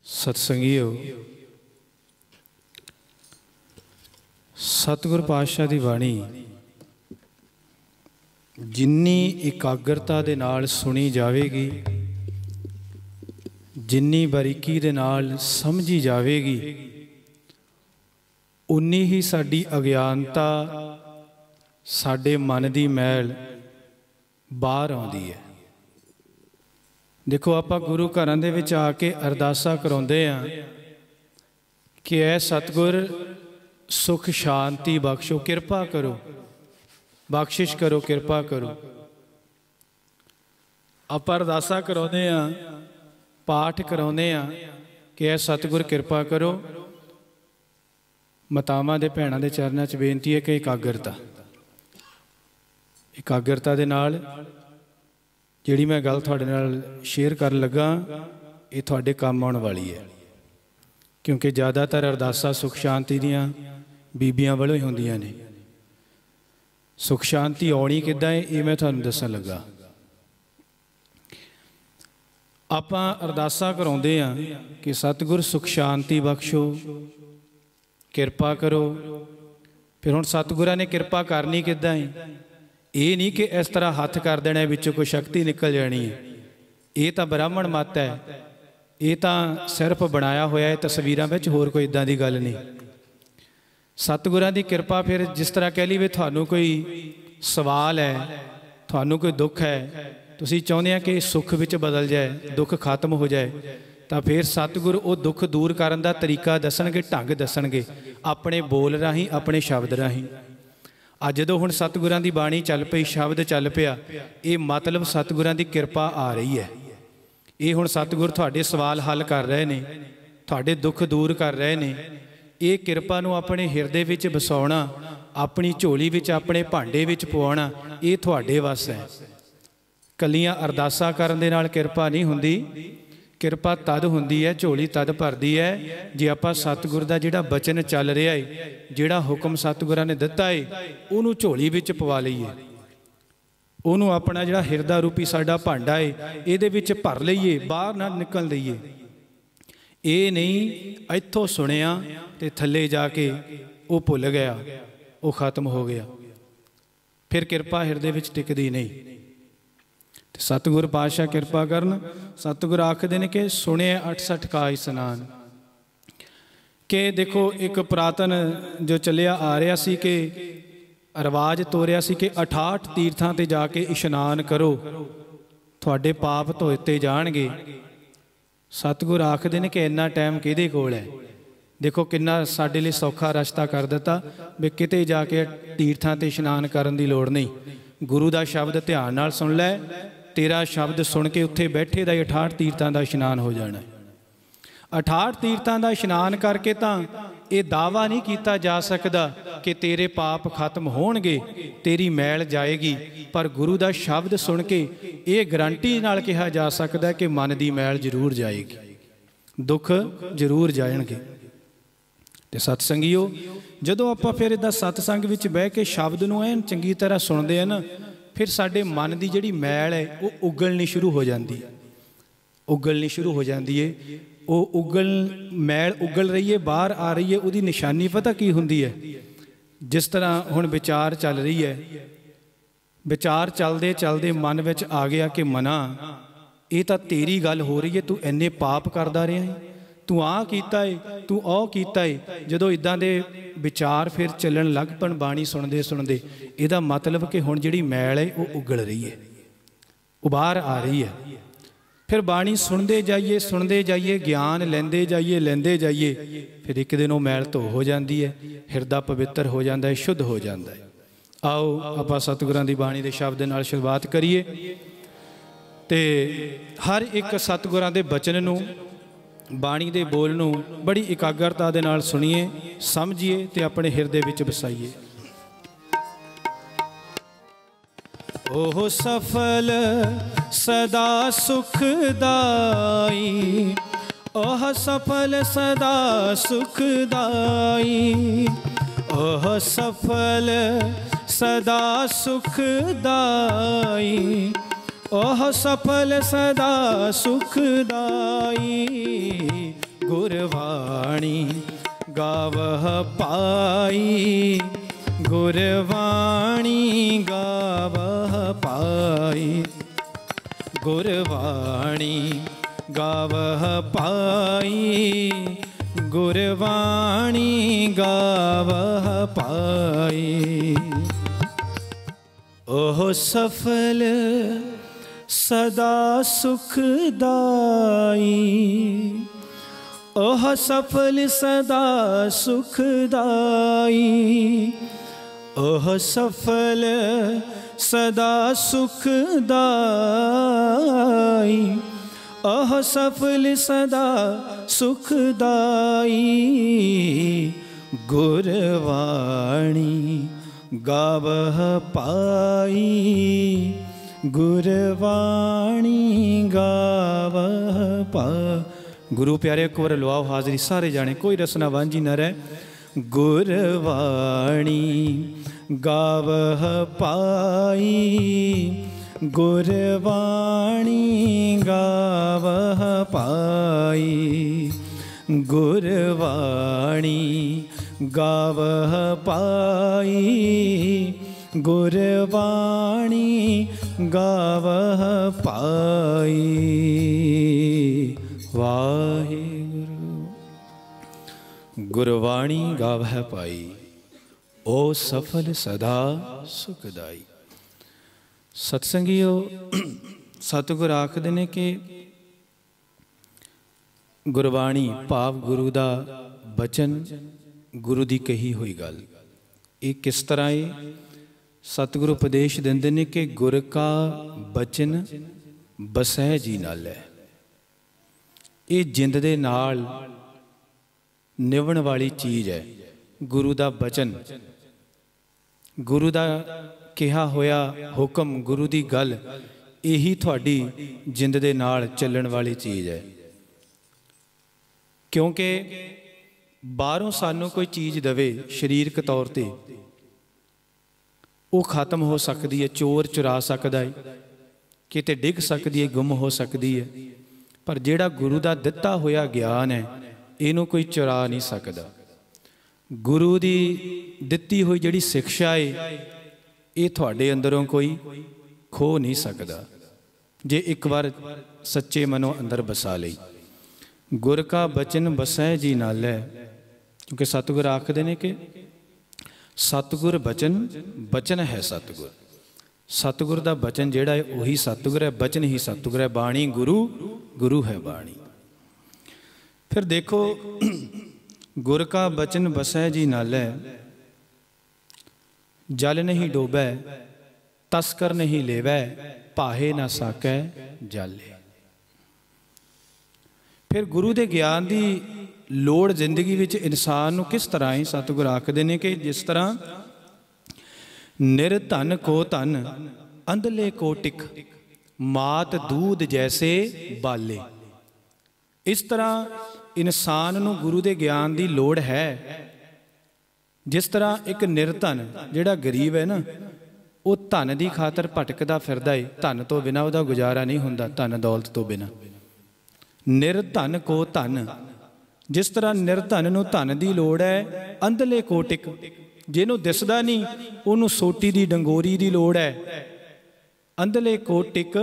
सतसंगियो, सतगुर पातशाह दी बाणी जिन्नी एकाग्रता दे नाल सुनी जाएगी, जिन्नी बारीकी दे नाल समझी जाएगी, उन्नी ही साडी अज्ञानता, साडे मन दी मैल बाहर आउंदी है। देखो, आपां गुरु घरां दे विच आके अरदासा कराउंदे आ कि ऐ सतगुर सुख शांति बख्शो, किरपा करो, बख्शिश करो, किरपा करो। आपां अरदासा कराउंदे आ, पाठ कराउंदे आ कि ऐ सतगुर किरपा करो। मातावां दे भैणां दे चरनां च बेनती है कि एकाग्रता, एकाग्रता दे नाल जिहड़ी मैं गल तुहाडे नाल शेयर करन लगा, ये तुहाडे काम आउण वाली है। क्योंकि ज़्यादातर अरदासा सुख शांति दियां बीबियां वालों ही होंदियां ने। सुख शांति आउणी किद्दां है, ये मैं तुहानूं दस्सण लगा। आपां अरदासा कराउंदे आ कि सतगुर सुख शांति बख्शो, किरपा करो। फिर हुण सतगुरां ने किरपा करनी किद्दां है? ये नहीं कि इस तरह हथ कर देना विचों कोई शक्ति निकल जानी है। ये तो ब्राह्मण मत है, ये तो सिर्फ बनाया होया है तस्वीरां विच, होर कोई इदां दी गल नहीं। सतगुरां दी किरपा फिर जिस तरह कह लीए थानू कोई सवाल है, थानू कोई दुख है, तुसीं चाहुंदे आ कि सुख विच बदल जाए, दुख खत्म हो जाए, तो फिर सतगुर वो दुख दूर करन दा तरीका दसणगे, ढंग दसणगे, अपने बोल राहीं, अपने शब्द राहीं। अज जो हुण सतगुरां दी बाणी चल पई, शब्द चल पिया, ये मतलब सतगुरां दी किरपा आ रही है। ये हुण सतगुर तुहाडे सवाल हल कर रहे ने, तुहाडे दुख दूर कर रहे ने। ये किरपा नूं अपने हिरदे विच बसाउणा, अपनी झोली विच, अपने भांडे विच पवाउणा, ये तुहाडे वस है। कलियां अरदासा करन दे नाल किरपा नहीं हुंदी। किरपा तद हुंदी है, झोली तद भरदी है जे आपां सतगुर दा जिहड़ा बचन चल रहा है, जिहड़ा हुक्म सतगुरां ने दिता है, उहनूं झोली विच पवा लईए, उहनूं अपना जिहड़ा हिरदा रूपी साडा भांडा है, इहदे विच भर लईए, बाहर ना निकल दईए। ये नहीं इत्थों सुनिया ते थल्ले जाके वो भुल गया, वो खत्म हो गया, फिर किरपा हिरदे विच टिकदी नहीं। सतगुर पातशाह किरपा करन। सतगुर आखदे ने कि सुने 68 का स्नान। कि देखो, एक पुरातन जो चलिया आ रहा सी कि रिवाज तोरिया सी कि 68 तीर्थां ते जाके इशनान करो, तुहाडे पाप धोते जाणगे। सतगुर आखदे ने कि इन्ना टाइम किहदे कोल है। देखो किन्ना साडे लई सौखा रस्ता कर दिता भी किते जाके तीर्थां ते इशनान करन दी लोड़ नहीं। गुरु दा शब्द ध्यान नाल सुन लै, तेरा शब्द सुन के उत्थे बैठे दा 68 तीर्थां दा इशनान हो जाना है। 68 तीर्थां दा इशनान करके तां ये दावा नहीं किया जा सकता कि तेरे पाप खत्म होणगे, तेरी मैल जाएगी। पर गुरु दा शब्द सुन के ये गारंटी नाल कहा जा सकता है कि मन दी मैल जरूर जाएगी, दुख जरूर जाएंगे। ते सतसंगियो, जदों आपां फिर इदां सतसंग विच बह के शब्द नूं ऐन चंगी तरह सुणदे हैं ना, फिर साडे मन की जिहड़ी मैल है वो उगलनी शुरू हो जाती है, उगलनी शुरू हो जाती है। वो उगल मैल उगल रही है, बाहर आ रही है। उसकी निशानी पता की हुंदी है? जिस तरह हुण विचार चल रही है, विचार चलते चलते मन विच आ गया कि मना, ये तो तेरी गल हो रही है, तू इन्ने पाप करदा रहा है, तू आ कीता है, तू ओ कीता है। जदों इदां दे विचार फिर चलन लग पन बाणी सुनते सुनते, इहदा मतलब कि हुण जिहड़ी मैल है वो उगल रही है, उबार आ रही है। फिर बाणी सुनते जाइए, ज्ञान लेंदे जाइए, फिर एक दिन वो मैल धो हो जाती है, हिरदा पवित्र हो जाता है, शुद्ध हो जाता है। आओ आपां सतगुरां दी बाणी दे शब्द नाल शुरुआत करिए ते हर एक सतगुरां दे बचन नूं, बाणी दे बोल नूं बड़ी एकाग्रता दे नाल सुनिए, समझिए ते अपने हिरदे विच बसाइए। ओह सफल सदा सुखदाई, ओह सफल सदा सुखदाई, ओह सफल सदा सुखदाई, ओह सफल सदा सुखदाई, गावह पाई, गुरवाणी गावह पाई, गुरवाणी गावह पाई, गुरवाणी गावह पाई। ओह सफल सदा सुखदाई, ओह सफल सदा सुखदाई, ओह सफल सदा सुखदाई, ओह सफल सदा सुखदाई। गुरवाणी गावह पाई, गुरवाणी गावह पाई। गुरु प्यारे एक बार लवाओ हाजरी सारे जाने, कोई रसना वांझी न रहे। गुरवाणी गावह पाई, गुरवाणी गावह पाई, गुरवाणी गावह पाई, गुरवाणी गावह पाई। वाहिगुरु। गुरवाणी गावह पाई, ओ सफल सदा सुखदाई। सत्संगियो, सतगुर आखदे ने कि गुरबाणी भाव गुरु दा बचन, गुरु दी कही हुई गल। ये किस तरह है? सतगुरु उपदेश देंदे ने कि गुर का बचन बसै जी नाल है। ये जिंद दे नाल निभण वाली चीज़ है। गुरु दा बचन, गुरु दा कहा होया हुक्म, गुरु दी गल, यही थोड़ी जिंद दे नाल चलण वाली चीज़ है। क्योंकि बाहरों सानू कोई चीज़ दवे शरीरक तौर पर, वो खत्म हो सकती है, चोर चुरा सकता है, किते डिग सकती है, गुम हो सकती है। पर जिहड़ा गुरु का दिता होया ज्ञान है, इनू कोई चुरा नहीं सकता। गुरु की दिती हुई जिहड़ी शिक्षा है, ये थोड़े अंदरों कोई खो नहीं सकता, जे एक बार सच्चे मनों अंदर बसा लई। गुर का बचन बसै जी नाल है। क्योंकि सतगुर आखदे ने कि सतगुर बचन, बचन है सतगुर। सतगुर का बचन जिहड़ा है वही सतगुर है, बचन ही सतगुर है। बाणी गुरु, गुरु है बाणी। फिर देखो, गुर का बचन बसै जी नाल है। जल नहीं डोबै, तस्कर नहीं लेवै, पाहे ना साकै जाले। फिर गुरु के ज्ञान की लोड़ जिंदगी विच इंसान नूं किस तरह ही सतगुर आखदे ने कि जिस तरह निर्धन को धन, अंधले को टिक, मात दूध जैसे बाले। इस तरह इंसान नूं गुरु के ज्ञान की लोड़ है। जिस तरह एक निर्धन जिहड़ा गरीब है ना, वो धन की खातर भटकदा फिरदा है। धन तो बिना उहदा गुजारा नहीं हुंदा, धन दौलत तो बिना। निर्धन को धन, जिस तरह निर्धन नूं धन की लोड़ है, अंधले को टिक, जिन्हों दिसदा नहीं उन्होंने सोटी की डंगोरी की लोड़ है। अंधले को टिक,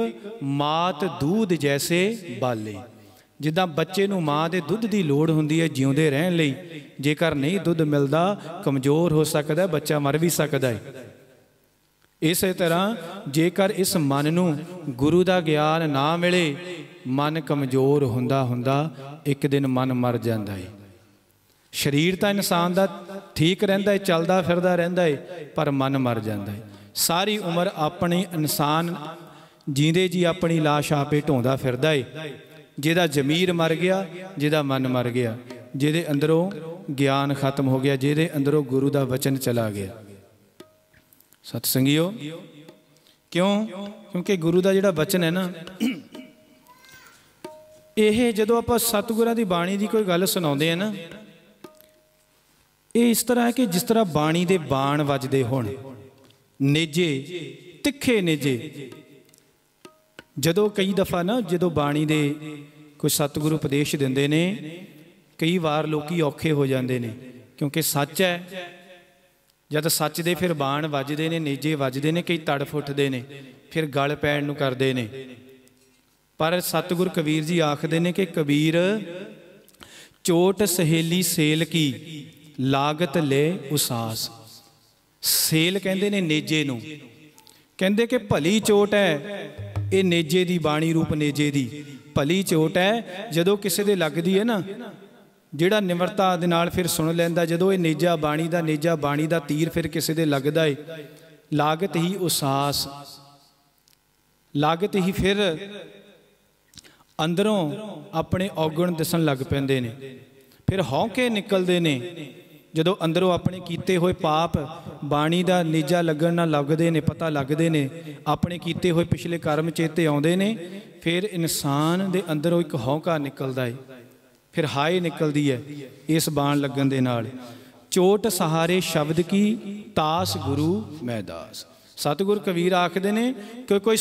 मात दूध जैसे बाले। जिदा बच्चे नूं माँ के दुध की लोड़ हुंदी है जिउंदे रहण लई, जेकर नहीं दुध मिलता कमज़ोर हो सकता है, बच्चा मर भी सकता है। इस तरह जेकर इस मन नूं गुरु का ज्ञान ना मिले, मन कमज़ोर हुंदा हुंदा एक दिन मन मर जाता है। शरीर तो इंसान का ठीक रहिंदा है, चलदा फिरदा रहिंदा है, पर मन मर जाता है। सारी उम्र अपने इंसान जींदे जी अपनी लाश आपे ढोंदा फिरदा है। जिहदा जमीर मर गया, जिहदा मन मर गया, जिहदे अंदरों ज्ञान खत्म हो गया, जिहदे अंदरों गुरु का वचन चला गया। सतसंगियो, क्यों? क्योंकि गुरु का जिहड़ा वचन है ना, यह जदों आपां सतगुरां दी बाणी की कोई गल सुणाउंदे हैं ना, ये इस तरह है कि जिस तरह बाणी दे बाण वजदे होण, नेजे, तिखे नेजे। जदों कई दफ़ा ना, जदों बाणी दे कोई सतगुरु उपदेश दिंदे ने, कई बार लोग औखे हो जाते हैं। क्योंकि सच है। जद सच दे फिर बाण वजदे ने, नेजे वजदे ने, कई तड़फ उठते ने, फिर गल पैण नूं करदे ने। पर सतगुर कबीर जी आखदे ने कि कबीर चोट सहेली सेल की लागत ले उसास। सेल कहंदे ने नेजे नूं, कहंदे कि भली चोट है ये नेजे दी, बाणी रूप नेजे दी भली चोट है। जदों किसी दे लगदी है ना, जिहड़ा निमरता दे नाल फिर सुन लैंदा, जदों ये नेजा बाणी दा तीर फिर किसी दे लगदा है, लागत ही उसास, लागत ही फिर अंदरों अपने औगण दिसन लग पैंदे ने, फिर हौंके निकलदे ने। जदों अंदरों अपने कीते हुए पाप बाणी दा नेजा लगन ना लगदे ने, पता लगदे ने, अपने कीते हुए पिछले कर्म चेते आउंदे ने, फिर इंसान दे अंदरों एक हौंका निकलदा है, फिर हाय निकलदी है इस बाण लगन दे नाल। चोट सहारे शब्द की तास गुरु मैं दास। सतगुर कबीर आखदे ने कि कोई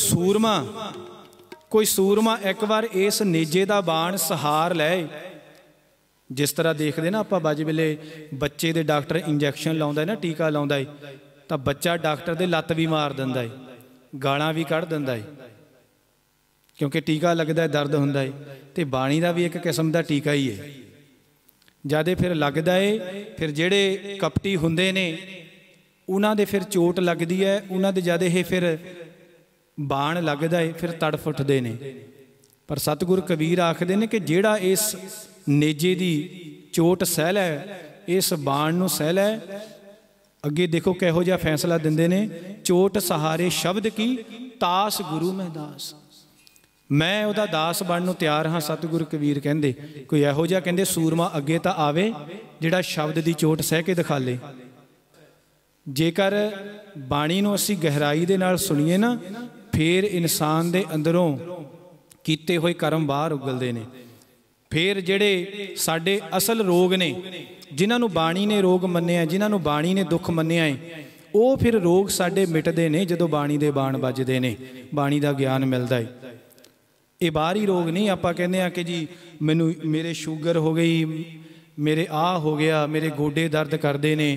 सूरमा एक बार इस नेजे दा बाण सहार लै। जिस तरह देखते ना आपां बज वेले बच्चे दे डॉक्टर इंजैक्शन लाउंदा है ना, टीका लाउंदा है, तां बच्चा डॉक्टर दे लत्त भी मार दिंदा है, गालां भी कढ़ दिंदा है, क्योंकि टीका लगदा है, दर्द हुंदा है। ते बाणी दा भी एक किस्म दा टीका ही है। जद फिर लगदा है, फिर जिहड़े कपटी हुंदे ने उन्हां दे फिर चोट लगदी है, उन्हां दे जद ये फिर बाण लगदा है, फिर तड़फ उठदे ने। पर सतगुर कबीर आखदे ने कि जिहड़ा इस नेजे दी चोट सह लै, इस बाण नूं सह लै, अगे देखो किहो जिहा फैसला दिंदे ने। चोट सहारे शब्द की तास गुरु मैं दास। मैं उहदा दास बनन नूं तैयार हाँ। सतगुर कबीर कहंदे कोई इहो जिहा कहंदे सूरमा अगे तां आवे जिहड़ा शब्द दी चोट सह के दिखा ले। जेकर बाणी नूं असीं गहराई दे नाल सुणीए ना, फिर इंसान दे अंदरों कीते होए कर्म बाहर उगलदे ने। फिर जिहड़े साडे असल रोग ने, जिन्हां नूं बाणी ने रोग मन्निया, जिन्हां नूं बाणी ने दुख मन्निया है, वो फिर रोग साडे मिटदे ने जदों बाणी दे बाण वजदे ने, बाणी दा ज्ञान मिलदा है। ये बाहरी रोग नहीं। आपां कहंदे आ कि जी मैनू मेरे शुगर हो गई, मेरे आ हो गया, मेरे गोडे दर्द करते ने,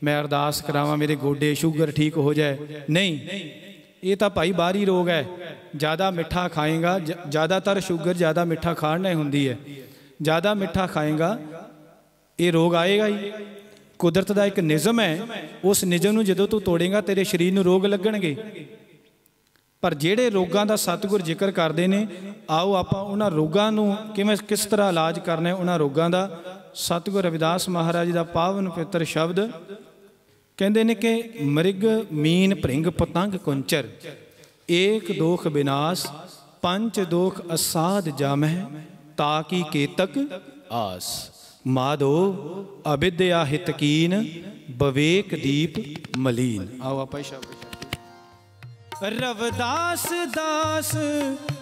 मैं अरदास करावां मेरे गोडे शुगर ठीक हो जाए। नहीं, ये तो भाई बाहरी रोग है। ज़्यादा मिठा खाएगा, ज़्यादातर शुगर ज़्यादा मिठा खाण नाल हुंदी है, ज़्यादा मिठा खाएगा ये रोग आएगा ही। कुदरत का एक निज़म है, उस निज़म नूं जदों तू तोड़ेगा तेरे शरीर नूं रोग लगणगे। पर जिहड़े रोगां दा सतगुर जिक्र करते हैं, आओ आपां उन्हां रोगां नूं किस तरह इलाज करना है उन्हां रोगां दा। सतगुर रविदास महाराज का पावन पवित्र शब्द कहते हैं कि मृग मीन भृंग पतंग कुंचर, एक दोख विनाश पंच दोख असाध जामह, ताकि केतक आस। माधो अविद्या हितकीन, विवेक दीप मलीन। आओ आप शब्द। रविदास दास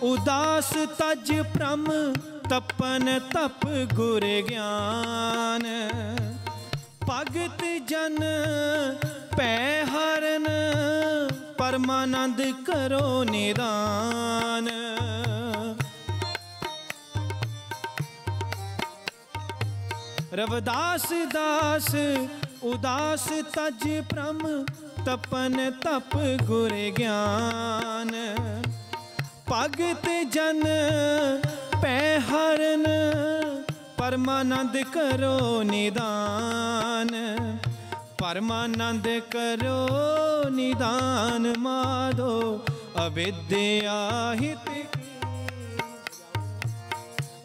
उदास तज प्रम, तपन तप गुर ज्ञान, भगत जन पै हरन, परमानंद करो निदान। रविदास दास उदास तज प्रम, तपन तप गुर ज्ञान, भगत जन पै हरन, परमानंद करो निदान। परमानंद करो निदान, माधो अविद्या हित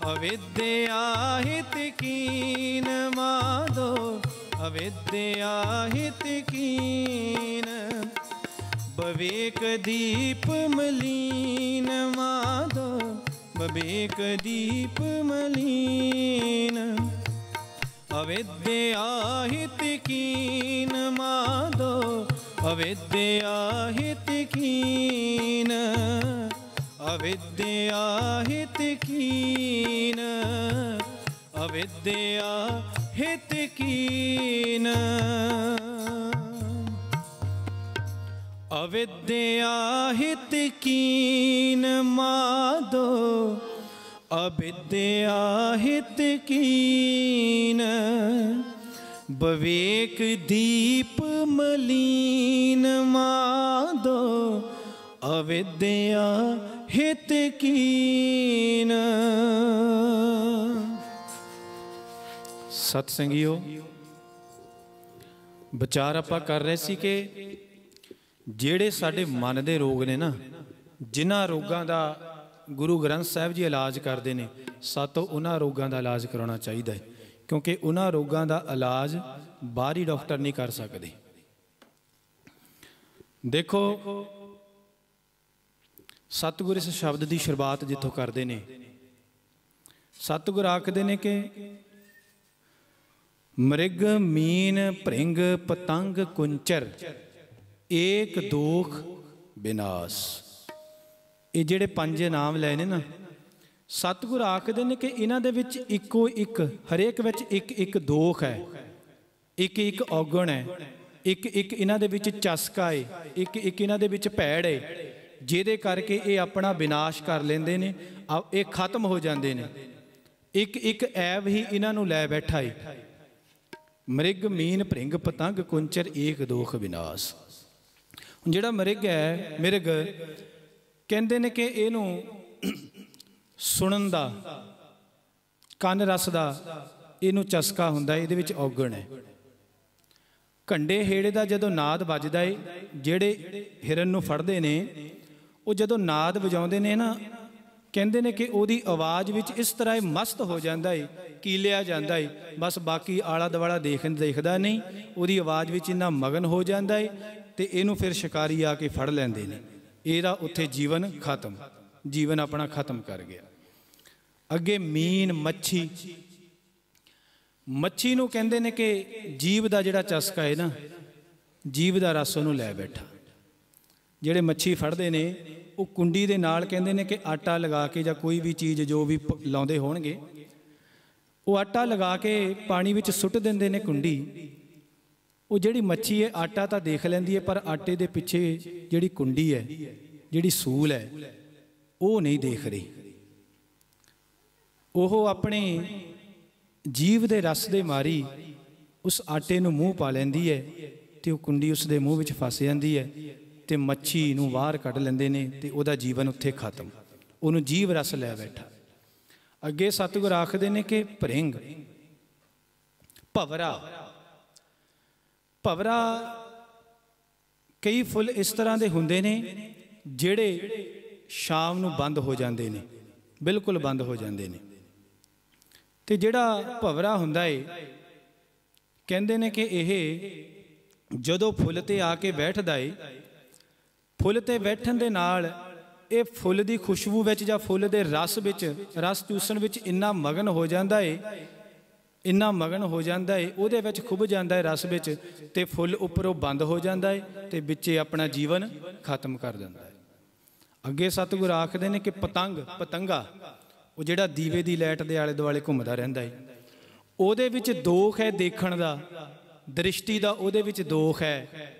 अविद्या हित कीन, माधो अविद्या हित कीन, विवेक दीप मलीन, माधो विवेक दीप मलीन। अविद्या हित कीन, माधो अविद्या हित कीन, अविद्या हित कीन, अविद्या हित कीन। अविद्या हित कीन, माधो अविद्या हित कीन, विवेक दीप मलीन माधो अविद्या हित कीन। सतसंगियो, विचार आपां कर रहे सी कि ਜਿਹੜੇ ਸਾਡੇ ਮਨ ਦੇ ਰੋਗ ਨੇ ਨਾ, ਜਿਨ੍ਹਾਂ ਰੋਗਾਂ ਦਾ ਗੁਰੂ ਗ੍ਰੰਥ ਸਾਹਿਬ ਜੀ ਇਲਾਜ ਕਰਦੇ ਨੇ, ਸਾਤੋਂ ਉਹਨਾਂ ਰੋਗਾਂ ਦਾ ਇਲਾਜ ਕਰਾਉਣਾ ਚਾਹੀਦਾ ਹੈ, ਕਿਉਂਕਿ ਉਹਨਾਂ ਰੋਗਾਂ ਦਾ ਇਲਾਜ ਬਾਹਰੀ ਡਾਕਟਰ ਨਹੀਂ ਕਰ ਸਕਦੇ। ਦੇਖੋ, ਸਤਿਗੁਰ ਇਸ ਸ਼ਬਦ ਦੀ ਸ਼ੁਰੂਆਤ ਜਿੱਥੋਂ ਕਰਦੇ ਨੇ, ਸਤਿਗੁਰ ਆਖਦੇ ਨੇ ਕਿ ਮ੍ਰਿਗ ਮੀਨ ਭ੍ਰਿੰਗ ਪਤੰਗ ਕੁੰਚਰ ਏਕ ਦੋਖ ਵਿਨਾਸ਼। ਇਹ ਜਿਹੜੇ ਪੰਜ ਨਾਮ ਲਏ ਨੇ ਨਾ, ਸਤਿਗੁਰ ਆਖਦੇ ਨੇ ਕਿ ਇਹਨਾਂ ਦੇ ਵਿੱਚ ਇੱਕੋ ਇੱਕ, ਹਰੇਕ ਵਿੱਚ ਇੱਕ ਇੱਕ ਦੋਖ ਹੈ, ਇੱਕ ਇੱਕ ਔਗਣ ਹੈ, ਇੱਕ ਇੱਕ ਇਹਨਾਂ ਦੇ ਵਿੱਚ ਚਸਕਾ ਹੈ, ਇੱਕ ਇੱਕ ਇਹਨਾਂ ਦੇ ਵਿੱਚ ਭੈੜ ਹੈ, ਜਿਹਦੇ ਕਰਕੇ ਇਹ ਆਪਣਾ ਵਿਨਾਸ਼ ਕਰ ਲੈਂਦੇ ਨੇ, ਇਹ ਖਤਮ ਹੋ ਜਾਂਦੇ ਨੇ। ਇੱਕ ਇੱਕ ਐਬ ਹੀ ਇਹਨਾਂ ਨੂੰ ਲੈ ਬੈਠਾ ਹੈ। ਮ੍ਰਿਗ ਮੀਨ ਭ੍ਰਿੰਗ ਪਤੰਗ ਕੁੰਚਰ ਏਕ ਦੋਖ ਵਿਨਾਸ਼। ਜਿਹੜਾ ਮ੍ਰਿਗ ਹੈ, ਮਿਰਗ ਕਹਿੰਦੇ ਨੇ ਕਿ ਇਹਨੂੰ ਸੁਣਨ ਦਾ, ਕੰਨ ਰਸ ਦਾ ਇਹਨੂੰ ਚਸਕਾ ਹੁੰਦਾ, ਇਹਦੇ ਵਿੱਚ ਔਗਣ ਹੈ। ਘੰਡੇ ਹੇੜੇ ਦਾ ਜਦੋਂ ਨਾਦ ਵੱਜਦਾ ਏ, ਜਿਹੜੇ ਹਿਰਨ ਨੂੰ ਫੜਦੇ ਨੇ, ਉਹ ਜਦੋਂ ਨਾਦ ਵਜਾਉਂਦੇ ਨੇ ਨਾ, ਕਹਿੰਦੇ ਨੇ ਕਿ ਉਹਦੀ ਆਵਾਜ਼ ਵਿੱਚ ਇਸ ਤਰ੍ਹਾਂ ਇਹ ਮਸਤ ਹੋ ਜਾਂਦਾ ਏ, ਕੀਲਿਆ ਜਾਂਦਾ ਏ, ਬਸ ਬਾਕੀ ਆਲਾ ਦੁਆਲਾ ਦੇਖਦਾ ਨਹੀਂ, ਉਹਦੀ ਆਵਾਜ਼ ਵਿੱਚ ਇੰਨਾ ਮਗਨ ਹੋ ਜਾਂਦਾ ਏ, ਤੇ ਇਹਨੂੰ ਫਿਰ ਸ਼ਿਕਾਰੀ ਆ ਕੇ ਫੜ ਲੈਂਦੇ ਨੇ। ਇਹਦਾ ਉੱਥੇ ਜੀਵਨ ਖਤਮ, ਜੀਵਨ ਆਪਣਾ ਖਤਮ ਕਰ ਗਿਆ। ਅੱਗੇ ਮੀਨ, ਮੱਛੀ। ਮੱਛੀ ਨੂੰ ਕਹਿੰਦੇ ਨੇ ਕਿ ਜੀਵ ਦਾ ਜਿਹੜਾ ਚਸਕਾ ਹੈ ਨਾ, ਜੀਵ ਦਾ ਰਸ ਉਹਨੂੰ ਲੈ ਬੈਠਾ। ਜਿਹੜੇ ਮੱਛੀ ਫੜਦੇ ਨੇ, ਉਹ ਕੁੰਡੀ ਦੇ ਨਾਲ ਕਹਿੰਦੇ ਨੇ ਕਿ ਆਟਾ ਲਗਾ ਕੇ, ਜਾਂ ਕੋਈ ਵੀ ਚੀਜ਼ ਜੋ ਵੀ ਲਾਉਂਦੇ ਹੋਣਗੇ, ਉਹ ਆਟਾ ਲਗਾ ਕੇ ਪਾਣੀ ਵਿੱਚ ਸੁੱਟ ਦਿੰਦੇ ਨੇ ਕੁੰਡੀ। ਉਹ ਜਿਹੜੀ ਮੱਛੀ ਹੈ, ਆਟਾ ਤਾਂ ਦੇਖ ਲੈਂਦੀ ਹੈ, ਪਰ ਆਟੇ ਦੇ ਪਿੱਛੇ ਜਿਹੜੀ ਕੁੰਡੀ ਹੈ, ਜਿਹੜੀ ਸੂਲ ਹੈ, ਉਹ ਨਹੀਂ ਦੇਖ ਰਹੀ। ਉਹ ਆਪਣੇ ਜੀਵ ਦੇ ਰਸ ਦੇ ਮਾਰੀ ਉਸ ਆਟੇ ਨੂੰ ਮੂੰਹ ਪਾ ਲੈਂਦੀ ਹੈ, ਤੇ ਉਹ ਕੁੰਡੀ ਉਸ ਦੇ ਮੂੰਹ ਵਿੱਚ ਫਸ ਜਾਂਦੀ ਹੈ, ਤੇ ਮੱਛੀ ਨੂੰ ਬਾਹਰ ਕੱਢ ਲੈਂਦੇ ਨੇ, ਤੇ ਉਹਦਾ ਜੀਵਨ ਉੱਥੇ ਖਤਮ। ਉਹਨੂੰ ਜੀਵ ਰਸ ਲੈ ਬੈਠਾ। ਅੱਗੇ ਸਤਿਗੁਰ ਆਖਦੇ ਨੇ ਕਿ ਭ੍ਰਿੰਗ, ਭਵਰਾ। ਭਵਰਾ, ਕਈ ਫੁੱਲ ਇਸ ਤਰ੍ਹਾਂ ਦੇ ਹੁੰਦੇ ਨੇ ਜਿਹੜੇ ਸ਼ਾਮ ਨੂੰ ਬੰਦ ਹੋ ਜਾਂਦੇ ਨੇ, ਬਿਲਕੁਲ ਬੰਦ ਹੋ ਜਾਂਦੇ ਨੇ। ਤੇ ਜਿਹੜਾ ਭਵਰਾ ਹੁੰਦਾ ਏ, ਕਹਿੰਦੇ ਨੇ ਕਿ ਇਹ ਜਦੋਂ ਫੁੱਲ ਤੇ ਆ ਕੇ ਬੈਠਦਾ ਏ, ਫੁੱਲ ਤੇ ਬੈਠਣ ਦੇ ਨਾਲ ਇਹ ਫੁੱਲ ਦੀ ਖੁਸ਼ਬੂ ਵਿੱਚ ਜਾਂ ਫੁੱਲ ਦੇ ਰਸ ਵਿੱਚ, ਰਸ ਚੂਸਣ ਵਿੱਚ ਇੰਨਾ ਮਗਨ ਹੋ ਜਾਂਦਾ ਏ, ਇੰਨਾ ਮਗਨ ਹੋ ਜਾਂਦਾ ਏ, ਉਹਦੇ ਵਿੱਚ ਖੁੱਭ ਜਾਂਦਾ ਏ ਰਸ ਵਿੱਚ, ਤੇ ਫੁੱਲ ਉੱਪਰੋਂ ਬੰਦ ਹੋ ਜਾਂਦਾ ਏ, ਤੇ ਵਿੱਚੇ ਆਪਣਾ ਜੀਵਨ ਖਤਮ ਕਰ ਦਿੰਦਾ ਏ। ਅੱਗੇ ਸਤਿਗੁਰ ਆਖਦੇ ਨੇ ਕਿ ਪਤੰਗ, ਪਤੰਗਾ, ਉਹ ਜਿਹੜਾ ਦੀਵੇ ਦੀ ਲਾਈਟ ਦੇ ਆਲੇ ਦੁਆਲੇ ਘੁੰਮਦਾ ਰਹਿੰਦਾ ਏ, ਉਹਦੇ ਵਿੱਚ ਦੋਖ ਹੈ ਦੇਖਣ ਦਾ, ਦ੍ਰਿਸ਼ਟੀ ਦਾ ਉਹਦੇ ਵਿੱਚ ਦੋਖ ਹੈ।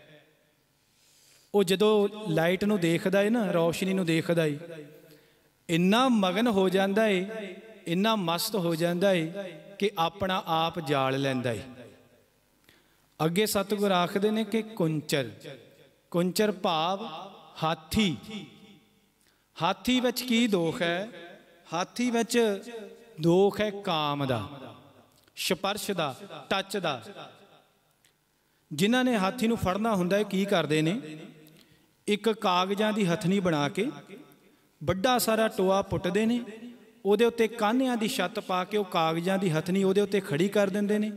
ਉਹ ਜਦੋਂ ਲਾਈਟ ਨੂੰ ਦੇਖਦਾ ਏ ਨਾ, ਰੌਸ਼ਨੀ ਨੂੰ ਦੇਖਦਾ ਏ, ਇੰਨਾ ਮਗਨ ਹੋ ਜਾਂਦਾ ਏ, ਇੰਨਾ ਮਸਤ ਹੋ ਜਾਂਦਾ ਏ ਕਿ ਆਪਣਾ ਆਪ ਜਾਲ ਲੈਂਦਾ ਏ। ਅੱਗੇ ਸਤਿਗੁਰ ਆਖਦੇ ਨੇ ਕਿ ਕੁੰਚਰ। ਕੁੰਚਰ ਭਾਵ ਹਾਥੀ। ਹਾਥੀ ਵਿੱਚ ਕੀ ਦੋਖ ਹੈ? ਹਾਥੀ ਵਿੱਚ ਦੋਖ ਹੈ ਕਾਮ ਦਾ, ਸਪਰਸ਼ ਦਾ, ਟੱਚ ਦਾ। ਜਿਨ੍ਹਾਂ ਨੇ ਹਾਥੀ ਨੂੰ ਫੜਨਾ ਹੁੰਦਾ ਹੈ, ਕੀ ਕਰਦੇ ਨੇ? ਇੱਕ ਕਾਗਜ਼ਾਂ ਦੀ ਹਥਨੀ ਬਣਾ ਕੇ ਵੱਡਾ ਸਾਰਾ ਟੋਆ ਪੁੱਟਦੇ ਨੇ, ਉਹਦੇ ਉੱਤੇ ਕਾਨਿਆਂ ਦੀ ਛੱਤ ਪਾ ਕੇ ਉਹ ਕਾਗਜ਼ਾਂ ਦੀ ਹਥਨੀ ਉਹਦੇ ਉੱਤੇ ਖੜੀ ਕਰ ਦਿੰਦੇ ਨੇ,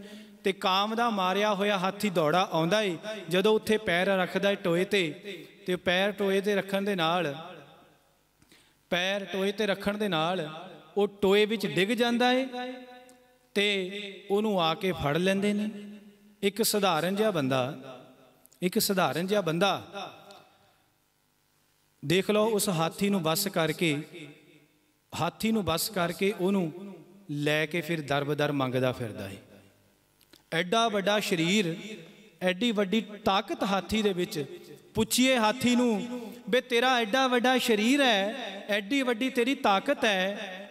ਤੇ ਕਾਮ ਦਾ ਮਾਰਿਆ ਹੋਇਆ ਹਾਥੀ ਦੌੜਾ ਆਉਂਦਾ ਏ। ਜਦੋਂ ਉੱਥੇ ਪੈਰ ਰੱਖਦਾ ਏ ਟੋਏ ਤੇ ਪੈਰ ਟੋਏ ਤੇ ਰੱਖਣ ਦੇ ਨਾਲ, ਪੈਰ ਟੋਏ ਤੇ ਰੱਖਣ ਦੇ ਨਾਲ ਉਹ ਟੋਏ ਵਿੱਚ ਡਿੱਗ ਜਾਂਦਾ ਏ, ਤੇ ਉਹਨੂੰ ਆ ਕੇ ਫੜ ਲੈਂਦੇ ਨੇ। ਇੱਕ ਸਧਾਰਨ ਜਿਹਾ ਬੰਦਾ ਦੇਖ ਲਓ, ਉਸ ਹਾਥੀ ਨੂੰ ਬੱਸ ਕਰਕੇ ਉਹਨੂੰ ਲੈ ਕੇ ਫਿਰ ਦਰ-ਬਦਰ ਮੰਗਦਾ ਫਿਰਦਾ ਏ। ਐਡਾ ਵੱਡਾ ਸਰੀਰ, ਐਡੀ ਵੱਡੀ ਤਾਕਤ ਹਾਥੀ ਦੇ ਵਿੱਚ। ਪੁੱਛੀਏ ਹਾਥੀ ਨੂੰ बे तेरा एडा वड्डा शरीर है, एडी वड्डी तेरी ताकत है,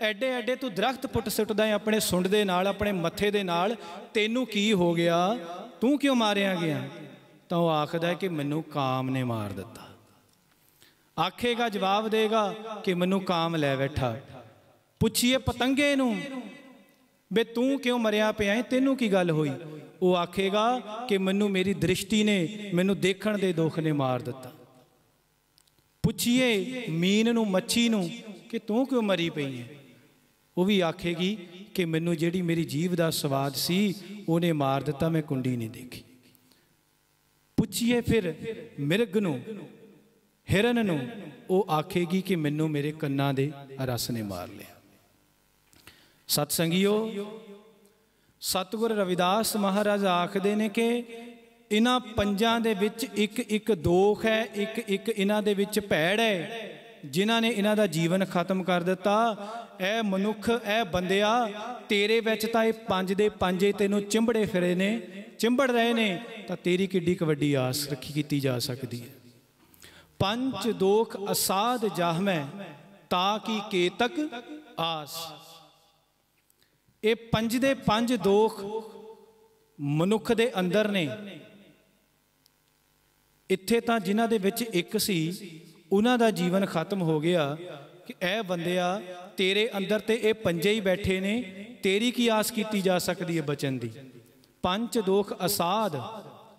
एडे एडे तू दरख्त पुट सुटदा है अपने सुंड दे नाल, अपने मत्थे दे नाल, तैनू की हो गया, तू क्यों मारिया गया? तो वह आखदा है कि मैनू काम ने मार दिता। आखेगा, जवाब देगा कि मैनू काम लै बैठा। पुछिए पतंगे नू बे तू क्यों मरिया पिया है, तेनू की गल हुई? वो आखेगा कि मैनू मेरी दृष्टि ने, मैनू देखण दे दुख ने मार दिता। पुछिए मीन नू, मच्छी नू कि तू क्यों मरी पई है, वो भी आखेगी कि मैनू जिहड़ी मेरी जीभ दा स्वाद सी उहने मार दिता, मैं कुंडी नहीं देखी। पुछिए फिर मिर्ग नू, हिरन नू, वो आखेगी कि मैनू मेरे कन्नां दे रस ने मार लिया। सतसंगियो, सतगुर रविदास महाराज आखदे ने कि इन्हां पंजां दे विच एक एक दोख है, एक एक इन्हां दे विच भैड़ है, जिन्हां ने इन्हां दा जीवन खत्म कर दिता। ऐ मनुख, ऐ बंदिया, तेरे विच तां इह पंज दे पंजे तैनूं चिंबड़े फिरे ने, चिंबड़ रहे ने, तां तेरी किड्डी क वड्डी आस रखी कीती जा सकदी है। पंच दोख असाध जाहमै, ताकि केतक आस। ये पंज दे पंज दोख मनुख दे अंदर ने। इत्थे तां जिन्हां दे विच एक सी, उन्हां दा जीवन खत्म हो गया कि ऐ बंदिया, तेरे अंदर ते ये पंजे ही बैठे ने, तेरी की आस कीती जा सकती है बचन दी? पंच दोख असाध,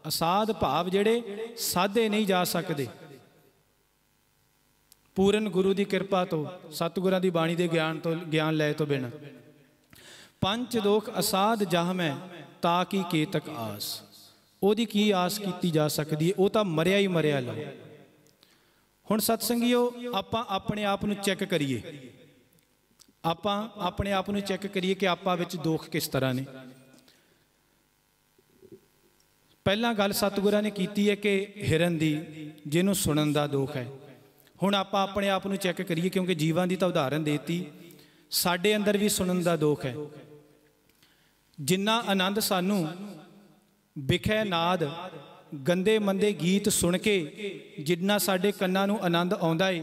असाध भाव जिहड़े साधे नहीं जा सकते। पूरन गुरु की कृपा तो, सतगुरां दी बाणी दे ज्ञान तो, ज्ञान लै तो बिना। पंच दोख असाध जाहमै, ताकि केतक आस। ओदी की आस की जा सकती है? वो तो मरिया ही मरिया लो। हुण सतसंगियो, आपां अपने आप नूं चैक करिए, आपां अपने आप नूं चैक करिए कि आपां विच दोख किस तरह ने। पहला गल सतगुरां ने कीती है कि हिरन दी, जिन्हों सुनन दा दोख है। हुण आपां अपने आप नूं चैक करिए, क्योंकि जीवां दी तां उदाहरण देती, साडे अंदर भी सुनन दा दोख है। जिन्ना आनंद सानू विखै नाद, गंदे मंदे गीत सुन के जिन्ना साडे कन्नां नूं आनंद आउंदा है,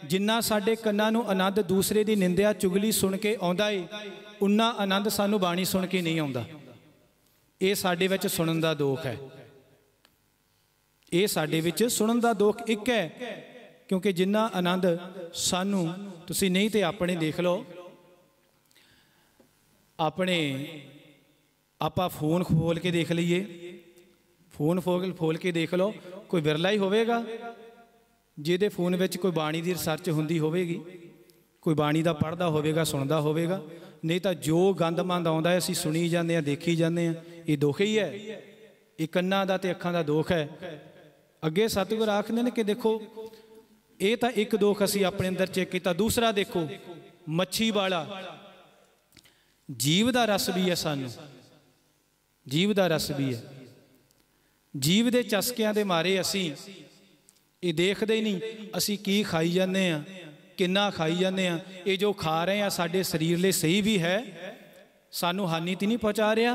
जिन्ना साडे कन्नां नूं आनंद दूसरे दी निंदिया चुगली सुन के आउंदा है, उन्ना आनंद सानू बाणी सुन के नहीं आउंदा। ये साडे विच सुनन दा दोख है। ये साडे विच सुनन दा दोख एक है, क्योंकि जिन्ना आनंद सानू, तुसीं नहीं तो अपने देख लो, अपने आपां फोन खोल के देख लीए, फोन खोल के देख लो, कोई विरला ही होवेगा जिहदे फोन विच कोई बाणी दी रिसर्च हुंदी होवेगी, कोई बाणी दा पढ़दा होवेगा, सुनदा होवेगा। नहीं तो जो गंद मंद आउंदा है असीं सुनी जांदे आ, देखी जांदे आ। ये दुख ही है, ये कन्नां दा ते अखां दा दुख है। अगे सतगुर आखदे ने कि देखो, ये तो एक दुख असीं अपने अंदर चेक किया। दूसरा देखो, मच्छी वाला जीव दा रस भी है, सानू जीव दा रस भी है। जीव दे चस्कियां दे मारे असीं ये देखते ही नहीं, असीं की खाई जाने आ, किन्ना खाई जाने आ। ये जो खा रहे हैं साडे शरीर लिए सही भी है, सानू हानि तो नहीं पहुँचा रहा,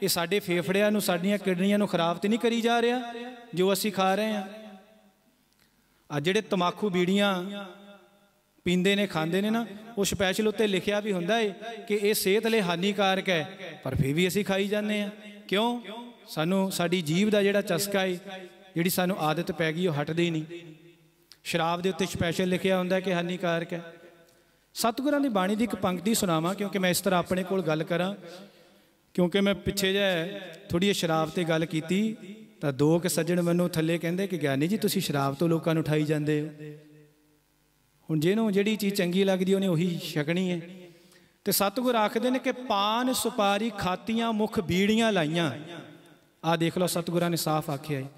ये साडे फेफड़ियां नूं, साडियां किडनियां नूं खराब तो नहीं करी जा रहा जो असीं खा रहे हैं। आ जिहड़े तंबाकू बीड़ियां पींदे ने, खांदे ने ना, वो स्पैशल उत्ते लिखिया भी हुंदा है कि ये सेहत लई हानिकारक है, पर फिर भी असीं खाई जाने आ। क्यों? सानू साडी जीभ दा जिहड़ा चस्का है, जिहड़ी सानू आदत पै गई, वो हटदी ही नहीं। शराब दे उत्ते स्पैशल लिखिया हुंदा कि हानिकारक है। सतगुरां दी बाणी दी एक पंक्ति सुनावां, क्योंकि मैं इस तरह अपने कोल गल करां, क्योंकि मैं पिछे जे थोड़ी शराब ते गल कीती तां दो के सज्जण मैनूं थल्ले कहंदे कि ज्ञानी जी तुसीं शराब तो लोकां नूं उठाई जांदे हो। हुण जिहनूं जिहड़ी चीज़ चंगी लगदी उहने उही छकणी है। ते सतगुर आखदे ने कि पान सुपारी खातियां मुख बीड़ियां लाइयां। आ देख लो, सतगुरां ने साफ आख्या है।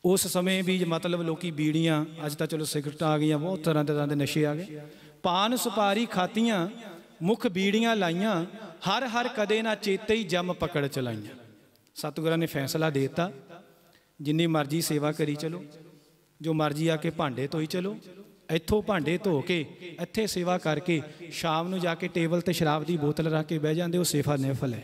उस समय भी मतलब लोग बीड़ियां, अज तो चलो सिगरट आ गई, बहुत तरह के नशे आ गए। पान सुपारी खातियां मुख बीड़ियां लाइयां, हर हर कदे ना चेते ही जम पकड़ चलाइयां। सतगुरां ने फैसला देता, जिन्नी मर्जी सेवा करी चलो, जो मर्जी आके भांडे धोई चलो, इत्थों भांडे धो के इत्थे सेवा करके शाम नूं जाके टेबल ते शराब की बोतल रख के बह जाते, वो सेवा निफल है।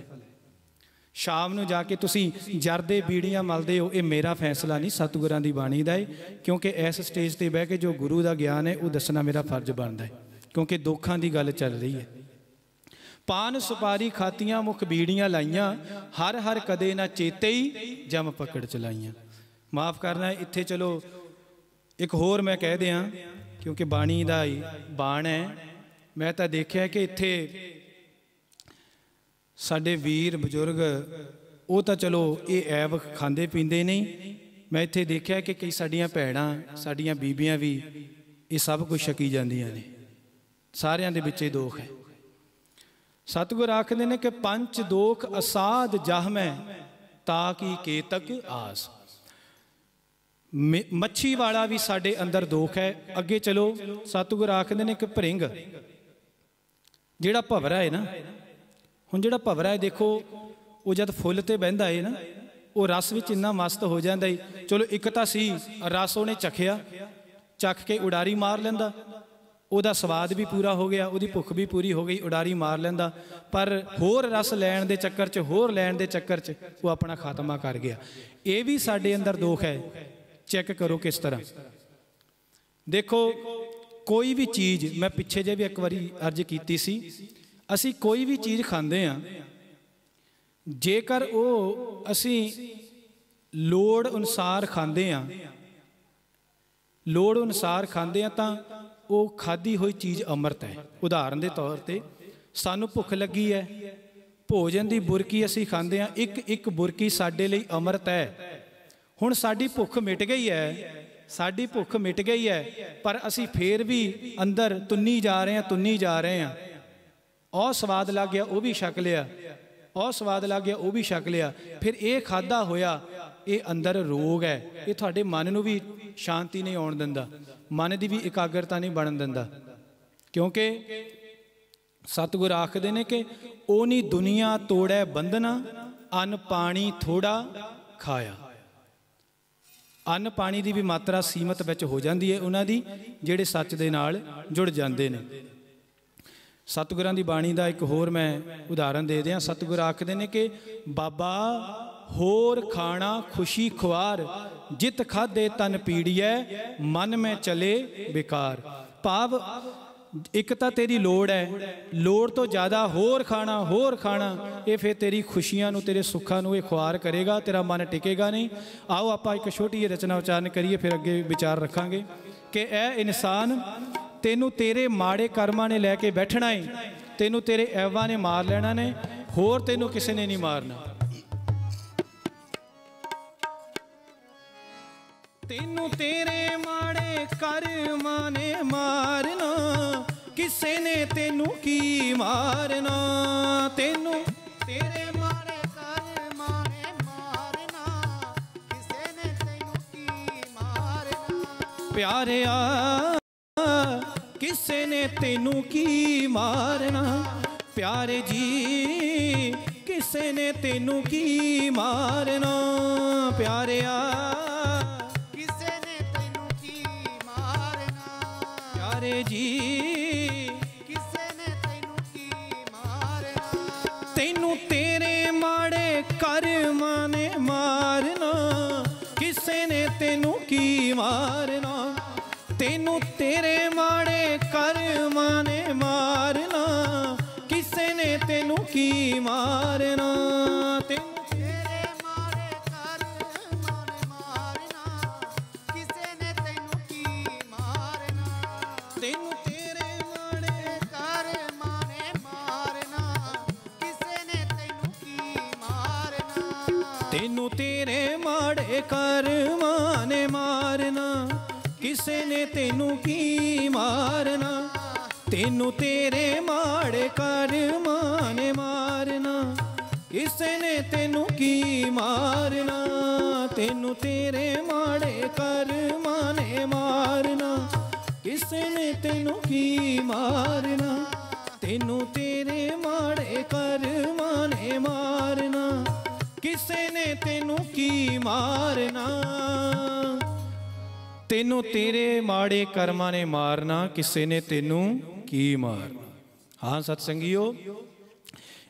शाम ਨੂੰ ਜਾ ਕੇ ਤੁਸੀਂ ਜਰਦੇ ਬੀੜੀਆਂ ਮਲਦੇ ਹੋ, ਇਹ ਮੇਰਾ ਫੈਸਲਾ ਨਹੀਂ, ਸਤਿਗੁਰਾਂ ਦੀ ਬਾਣੀ ਦਾ ਹੈ। ਕਿਉਂਕਿ ਇਸ ਸਟੇਜ ਤੇ ਬਹਿ ਕੇ ਜੋ ਗੁਰੂ ਦਾ ਗਿਆਨ ਹੈ ਉਹ ਦੱਸਣਾ ਮੇਰਾ ਫਰਜ਼ ਬਣਦਾ ਹੈ, ਕਿਉਂਕਿ ਦੁੱਖਾਂ ਦੀ ਗੱਲ ਚੱਲ ਰਹੀ ਹੈ। ਪਾਨ ਸੁਪਾਰੀ ਖਾਤੀਆਂ ਮੁਖ ਬੀੜੀਆਂ ਲਾਈਆਂ, ਹਰ ਹਰ ਕਦੇ ਨਾ ਚੇਤੇ ਹੀ ਜਮ ਪਕੜ ਚਲਾਈਆਂ। ਮਾफ़ करना, ਇੱਥੇ ਚਲੋ ਇੱਕ ਹੋਰ ਮੈਂ ਕਹਿ ਦਿਆਂ, ਕਿਉਂਕਿ ਬਾਣੀ ਦਾ ਹੀ ਬਾਣ ਹੈ। ਮੈਂ ਤਾਂ ਦੇਖਿਆ ਕਿ ਇੱਥੇ ਸਾਡੇ ਵੀਰ ਬਜ਼ੁਰਗ ਉਹ ਤਾਂ ਚਲੋ ਇਹ ਐਬ ਖਾਂਦੇ ਪੀਂਦੇ ਨਹੀਂ। ਮੈਂ ਇੱਥੇ ਦੇਖਿਆ ਕਿ ਕਈ ਸਾਡੀਆਂ ਭੈਣਾਂ, ਸਾਡੀਆਂ ਬੀਬੀਆਂ ਵੀ ਇਹ ਸਭ ਕੁਝ ਛਕੀ ਜਾਂਦੀਆਂ ਨੇ। ਸਾਰਿਆਂ ਦੇ ਵਿੱਚ ਇਹ ਦੋਖ ਹੈ। ਸਤਿਗੁਰ ਆਖਦੇ ਨੇ ਕਿ ਪੰਜ ਦੋਖ ਅਸਾਧ ਜਹਮੈ, ਤਾਂ ਕਿ ਕੇਤਕ ਆਸ। ਮੱਛੀ ਵਾਲਾ ਵੀ ਸਾਡੇ ਅੰਦਰ ਦੋਖ ਹੈ। ਅੱਗੇ ਚਲੋ, ਸਤਿਗੁਰ ਆਖਦੇ ਨੇ ਕਿ ਭਰਿੰਗ, ਜਿਹੜਾ ਭਵਰਾ ਹੈ ਨਾ, ਹੁਣ ਜਿਹੜਾ ਭਵਰਾ ਹੈ ਦੇਖੋ, ਉਹ ਜਦ ਫੁੱਲ ਤੇ ਬਹਿੰਦਾ ਹੈ ਨਾ, ਉਹ ਰਸ ਵਿੱਚ ਇੰਨਾ ਮਸਤ ਹੋ ਜਾਂਦਾ ਹੈ। ਚਲੋ ਇੱਕ ਤਾਂ ਸੀ ਰਸ ਉਹਨੇ ਚਖਿਆ, ਚੱਖ ਕੇ ਉਡਾਰੀ ਮਾਰ ਲੈਂਦਾ, ਉਹਦਾ ਸਵਾਦ ਵੀ ਪੂਰਾ ਹੋ ਗਿਆ, ਉਹਦੀ ਭੁੱਖ ਵੀ ਪੂਰੀ ਹੋ ਗਈ, ਉਡਾਰੀ ਮਾਰ ਲੈਂਦਾ। ਪਰ ਹੋਰ ਰਸ ਲੈਣ ਦੇ ਚੱਕਰ 'ਚ, ਹੋਰ ਲੈਣ ਦੇ ਚੱਕਰ 'ਚ ਉਹ ਆਪਣਾ ਖਾਤਮਾ ਕਰ ਗਿਆ। ਇਹ ਵੀ ਸਾਡੇ ਅੰਦਰ ਦੋਖ ਹੈ। ਚੈੱਕ ਕਰੋ ਕਿਸ ਤਰ੍ਹਾਂ। ਦੇਖੋ ਕੋਈ ਵੀ ਚੀਜ਼, ਮੈਂ ਪਿੱਛੇ ਜੇ ਵੀ ਇੱਕ ਵਾਰੀ ਅਰਜ਼ ਕੀਤੀ ਸੀ, ਅਸੀਂ ਕੋਈ ਵੀ ਚੀਜ਼ ਖਾਂਦੇ ਹਾਂ, ਜੇਕਰ ਉਹ ਅਸੀਂ ਲੋੜ ਅਨੁਸਾਰ ਖਾਂਦੇ ਹਾਂ, ਲੋੜ ਅਨੁਸਾਰ ਖਾਂਦੇ ਹਾਂ, ਤਾਂ ਉਹ ਖਾਧੀ ਹੋਈ ਚੀਜ਼ ਅੰਮ੍ਰਿਤ ਹੈ। ਉਦਾਹਰਨ ਦੇ ਤੌਰ ਤੇ ਸਾਨੂੰ ਭੁੱਖ ਲੱਗੀ ਹੈ, ਭੋਜਨ ਦੀ ਬੁਰਕੀ ਅਸੀਂ ਖਾਂਦੇ ਹਾਂ, ਇੱਕ ਇੱਕ ਬੁਰਕੀ ਸਾਡੇ ਲਈ ਅੰਮ੍ਰਿਤ ਹੈ। ਹੁਣ ਸਾਡੀ ਭੁੱਖ ਮਿਟ ਗਈ ਹੈ, ਸਾਡੀ ਭੁੱਖ ਮਿਟ ਗਈ ਹੈ, ਪਰ ਅਸੀਂ ਫੇਰ ਵੀ ਅੰਦਰ ਤੁੰਨੀ ਜਾ ਰਹੇ ਹਾਂ, ਤੁੰਨੀ ਜਾ ਰਹੇ ਹਾਂ। ਉਹ ਸਵਾਦ ਲੱਗ ਗਿਆ, ਉਹ ਵੀ ਛਕ ਲਿਆ, ਉਹ ਸਵਾਦ ਲੱਗ ਗਿਆ, ਉਹ ਵੀ ਛਕ ਲਿਆ। ਫਿਰ ਇਹ ਖਾਧਾ ਹੋਇਆ, ਇਹ ਅੰਦਰ ਰੋਗ ਹੈ। ਇਹ ਤੁਹਾਡੇ ਮਨ ਨੂੰ ਵੀ ਸ਼ਾਂਤੀ ਨਹੀਂ ਆਉਣ ਦਿੰਦਾ, ਮਨ ਦੀ ਵੀ ਇਕਾਗਰਤਾ ਨਹੀਂ ਬਣਨ ਦਿੰਦਾ। ਕਿਉਂਕਿ ਸਤਿਗੁਰ ਆਖਦੇ ਨੇ ਕਿ ਓਨੀ ਦੁਨੀਆ ਤੋੜੈ ਬੰਧਨਾ, ਅੰਨ ਪਾਣੀ ਥੋੜਾ ਖਾਇਆ। ਅੰਨ ਪਾਣੀ ਦੀ ਵੀ ਮਾਤਰਾ ਸੀਮਤ ਵਿੱਚ ਹੋ ਜਾਂਦੀ ਹੈ ਉਹਨਾਂ ਦੀ, ਜਿਹੜੇ ਸੱਚ ਦੇ ਨਾਲ ਜੁੜ ਜਾਂਦੇ ਨੇ। ਸਤਿਗੁਰਾਂ ਦੀ ਬਾਣੀ ਦਾ ਇੱਕ ਹੋਰ ਮੈਂ ਉਦਾਹਰਨ ਦੇ ਦਿਆਂ। ਸਤਿਗੁਰ ਆਖਦੇ ਨੇ ਕਿ ਬਾਬਾ ਹੋਰ ਖਾਣਾ ਖੁਸ਼ੀ ਖੁਆਰ, ਜਿਤ ਖਾਦੇ ਤਨ ਪੀੜੀਐ, ਮਨ ਮੈਂ ਚਲੇ ਬੇਕਾਰ। ਭਾਵ ਇੱਕ ਤਾਂ ਤੇਰੀ ਲੋੜ ਹੈ, ਲੋੜ ਤੋਂ ਜ਼ਿਆਦਾ ਹੋਰ ਖਾਣਾ, ਹੋਰ ਖਾਣਾ, ਇਹ ਫਿਰ ਤੇਰੀ ਖੁਸ਼ੀਆਂ ਨੂੰ, ਤੇਰੇ ਸੁੱਖਾਂ ਨੂੰ ਇਹ ਖੁਆਰ ਕਰੇਗਾ, ਤੇਰਾ ਮਨ ਟਿਕੇਗਾ ਨਹੀਂ। ਆਓ ਆਪਾਂ ਇੱਕ ਛੋਟੀ ਜਿਹੀ ਰਚਨਾ ਉਚਾਰਨ ਕਰੀਏ, ਫਿਰ ਅੱਗੇ ਵਿਚਾਰ ਰੱਖਾਂਗੇ ਕਿ ਇਹ ਇਨਸਾਨ, ਤੈਨੂੰ ਤੇਰੇ ਮਾੜੇ ਕਰਮਾਂ ਨੇ ਲੈ ਕੇ ਬੈਠਣਾ ਹੈ, ਤੈਨੂੰ ਤੇਰੇ ਐਵਾਂ ਨੇ ਮਾਰ ਲੈਣਾ ਨੇ, ਹੋਰ ਤੈਨੂੰ ਕਿਸੇ ਨੇ ਨਹੀਂ ਮਾਰਨਾ। ਤੈਨੂੰ ਤੇਰੇ ਮਾੜੇ ਕਰਮਾਂ ਨੇ ਮਾਰਨਾ, ਕਿਸੇ ਨੇ ਤੈਨੂੰ ਕੀ ਮਾਰਨਾ। ਤੈਨੂੰ ਤੇਰੇ ਮਾੜੇ ਕਰਮਾਂ ਨੇ ਮਾਰਨਾ, ਕਿਸੇ ਨੇ ਤੈਨੂੰ ਕੀ ਮਾਰਨਾ। ਪਿਆਰਿਆ ਕਿਸੇ ਨੇ ਤੈਨੂੰ ਕੀ ਮਾਰਨਾ, ਪਿਆਰੇ ਜੀ ਕਿਸੇ ਨੇ ਤੈਨੂੰ ਕੀ ਮਾਰਨਾ। ਪਿਆਰਿਆ ਕਿਸੇ ਨੇ ਤੈਨੂੰ ਕੀ ਮਾਰਨਾ, ਪਿਆਰੇ ਜੀ ਕਿਸੇ ਨੇ ਤੈਨੂੰ ਕੀ ਮਾਰਨਾ। ਤੈਨੂੰ ਤੇਰੇ ਮਾੜੇ ਕਰਮਾਂ ਨੇ ਮਾਰਨਾ, ਕਿਸੇ ਨੇ ਤੈਨੂੰ ਕੀ ਮਾਰਨਾ। ਤੈਨੂੰ ਤੇਰੇ ਮਾੜੇ ਕਰਮਾਂ ਨੇ ਮਾਰਨਾ, ਕਿਸੇ ਨੇ ਤੈਨੂੰ ਕੀ ਮਾਰਨਾ। ਤੈਨੂੰ ਤੇਰੇ ਮਾੜੇ ਕਰਮਾਂ ਨੇ ਮਾਰਨਾ, ਕਿਸੇ ਨੇ ਤੈਨੂੰ ਕੀ ਮਾਰਨਾ। ਤੈਨੂੰ ਤੇਰੇ ਮਾੜੇ ਕਰਮਾਂ ਨੇ ਮਾਰਨਾ, ਕਿਸੇ ਨੇ ਤੈਨੂੰ ਕੀ ਮਾਰਨਾ। ਤੈਨੂੰ ਤੇਰੇ ਮਾੜੇ ਕਰਮਾਂ ਨੇ ਮਾਰਨਾ, ਕਿਸੇ ਨੇ ਤੈਨੂੰ ਕੀ ਮਾਰਨਾ। ਤੈਨੂੰ ਤੇਰੇ ਮਾੜੇ ਕਰਮਾਂ ਨੇ ਮਾਰਨਾ, ਕਿਸੇ ਨੇ ਤੈਨੂੰ ਕੀ ਮਾਰਨਾ। ਤੈਨੂੰ ਤੇਰੇ ਮਾੜੇ ਕਰਮਾਂ ਨੇ ਮਾਰਨਾ, ਕਿਸੇ ਨੇ ਤੈਨੂੰ ਕੀ ਮਾਰਨਾ। ਤੈਨੂੰ ਤੇਰੇ ਮਾੜੇ ਕਰਮਾਂ ਨੇ ਮਾਰਨਾ, ਕਿਸੇ ਨੇ ਤੈਨੂੰ ਕੀ ਮਾਰਨਾ। ਤੈਨੂੰ ਤੇਰੇ ਮਾੜੇ ਕਰਮਾਂ ਨੇ ਮਾਰਨਾ, ਕਿਸੇ ਨੇ ਤੈਨੂੰ ਕੀ ਮਾਰਨਾ। ਹਾਂ ਸਤਸੰਗੀਓ,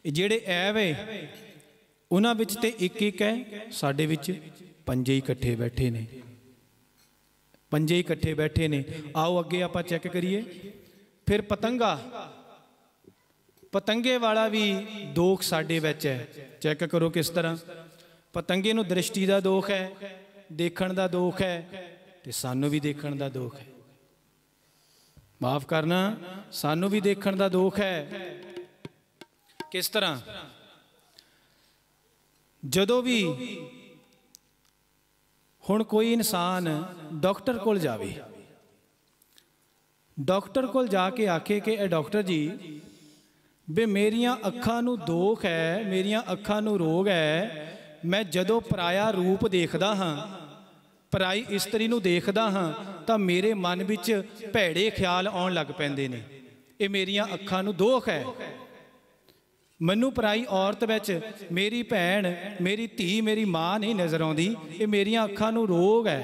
ਇਹ ਜਿਹੜੇ ਐਬ ਹੈ, उन्हां विच ते एक एक है, साडे विच पंजे ही इकट्ठे बैठे ने, पंजे ही इकट्ठे बैठे ने। आओ अगे आपां चैक करिए। फिर पतंगा, पतंगे वाला भी दोख साडे विच है। चैक करो किस तरह। पतंगे नूं दृष्टि का दोख है, देखण का दोख है, ते सानू भी देखण का दोख है। माफ करना, सानू भी देखण का दोख है। किस तरह? जदों भी हुण कोई इंसान डॉक्टर कोल जावे, डॉक्टर कोल जाके आखे कि ए डॉक्टर जी भी मेरियां अखां नूं दोख है, मेरियां अखां नूं रोग है, मैं जदों पराया रूप देखदा हाँ, पराई इस्त्री नूं देखदा हाँ, तां मेरे मन विच भैड़े ख्याल आउण लग पैंदे ने। ये मेरियां अखां नूं दोख है। मैनू पराई औरत विच मेरी भैन, मेरी धी, मेरी माँ नहीं नज़र आउंदी, ये मेरियां अखां नूं रोग है।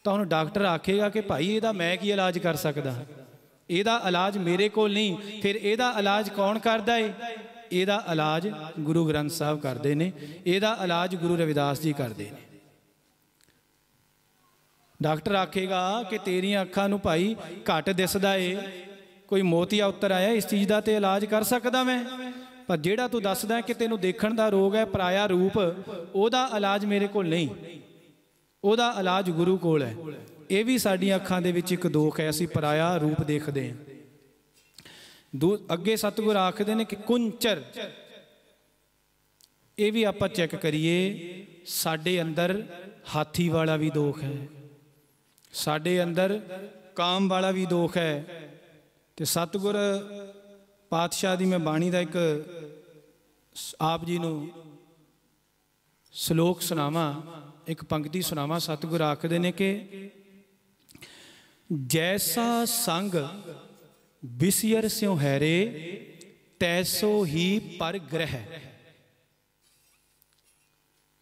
तो हुण डॉक्टर आखेगा कि भाई इहदा मैं की इलाज कर सकदा, इहदा इलाज मेरे कोल नहीं। फिर इहदा इलाज कौन करदा है? इहदा इलाज गुरु ग्रंथ साहब करते हैं, इहदा इलाज गुरु रविदास जी करते हैं। डॉक्टर आखेगा कि तेरियां अखां नूं भाई घट दिसदा है, कोई मोतिया उत्तर आया, इस चीज़ का तो इलाज कर सकदा मैं, पर जिहड़ा तू दसदा है कि तेनू देखण दा रोग है, पराया रूप, ओहदा इलाज मेरे कोल नहीं, ओहदा इलाज गुरु कोल है। ये भी साडियां अखां दे विच एक दोख है, असीं पराया रूप देखते हैं। अगे सतगुर आखदे ने कि कुंचर, ये भी आपां चैक करिए। साडे अंदर हाथी वाला भी दोख है, साडे अंदर काम वाला भी दोख है। तो सतगुर पातशाह दी मैं बाणी दा एक आप जी नूं श्लोक सुनावा, एक पंक्ति सुनावा। सतगुर आखदे ने कि जैसा संग बिसियर स्यों हैरे, तैसो ही पर ग्रह।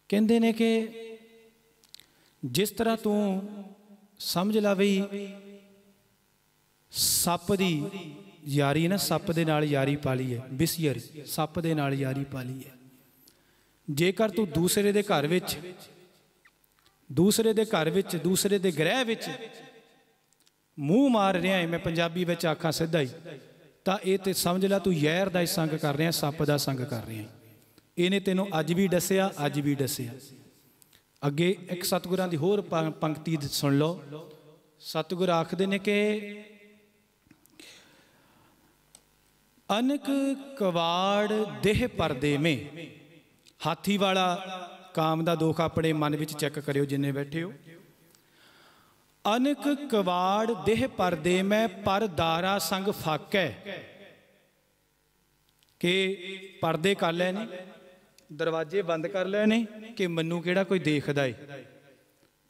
कहते ने कि जिस तरह तू समझ ला बई सप दी यारी ना, सप दे नाल यारी पाली है, बिसियर सप दे नाल यारी पाली है। जेकर तू दूसरे दे घर विच, दूसरे दे घर विच, दूसरे दे ग्रह विच मूँह मार रहा है, मैं पंजाबी विच आखां सीधा ही, तो ये तो समझ ला तू जहर दा संग कर रहा, सप दा संग कर रहा। इन्हें तेनों अज भी दसिया, अज भी दसिया। अगे एक सतगुरां दी होर पंक्ति सुन लो। सतगुर आखदे ने कि अनक कवाड़ देह परदे में, हाथी वाला काम दा दोख अपने मन विच चेक करियो जिन्ने बैठे हो। अनक कवाड़ देह परदे में पर दारा संग फाकै, कि परदे कर लेने, दरवाजे बंद कर लेने कि मैनू किहड़ा कोई देखदा है,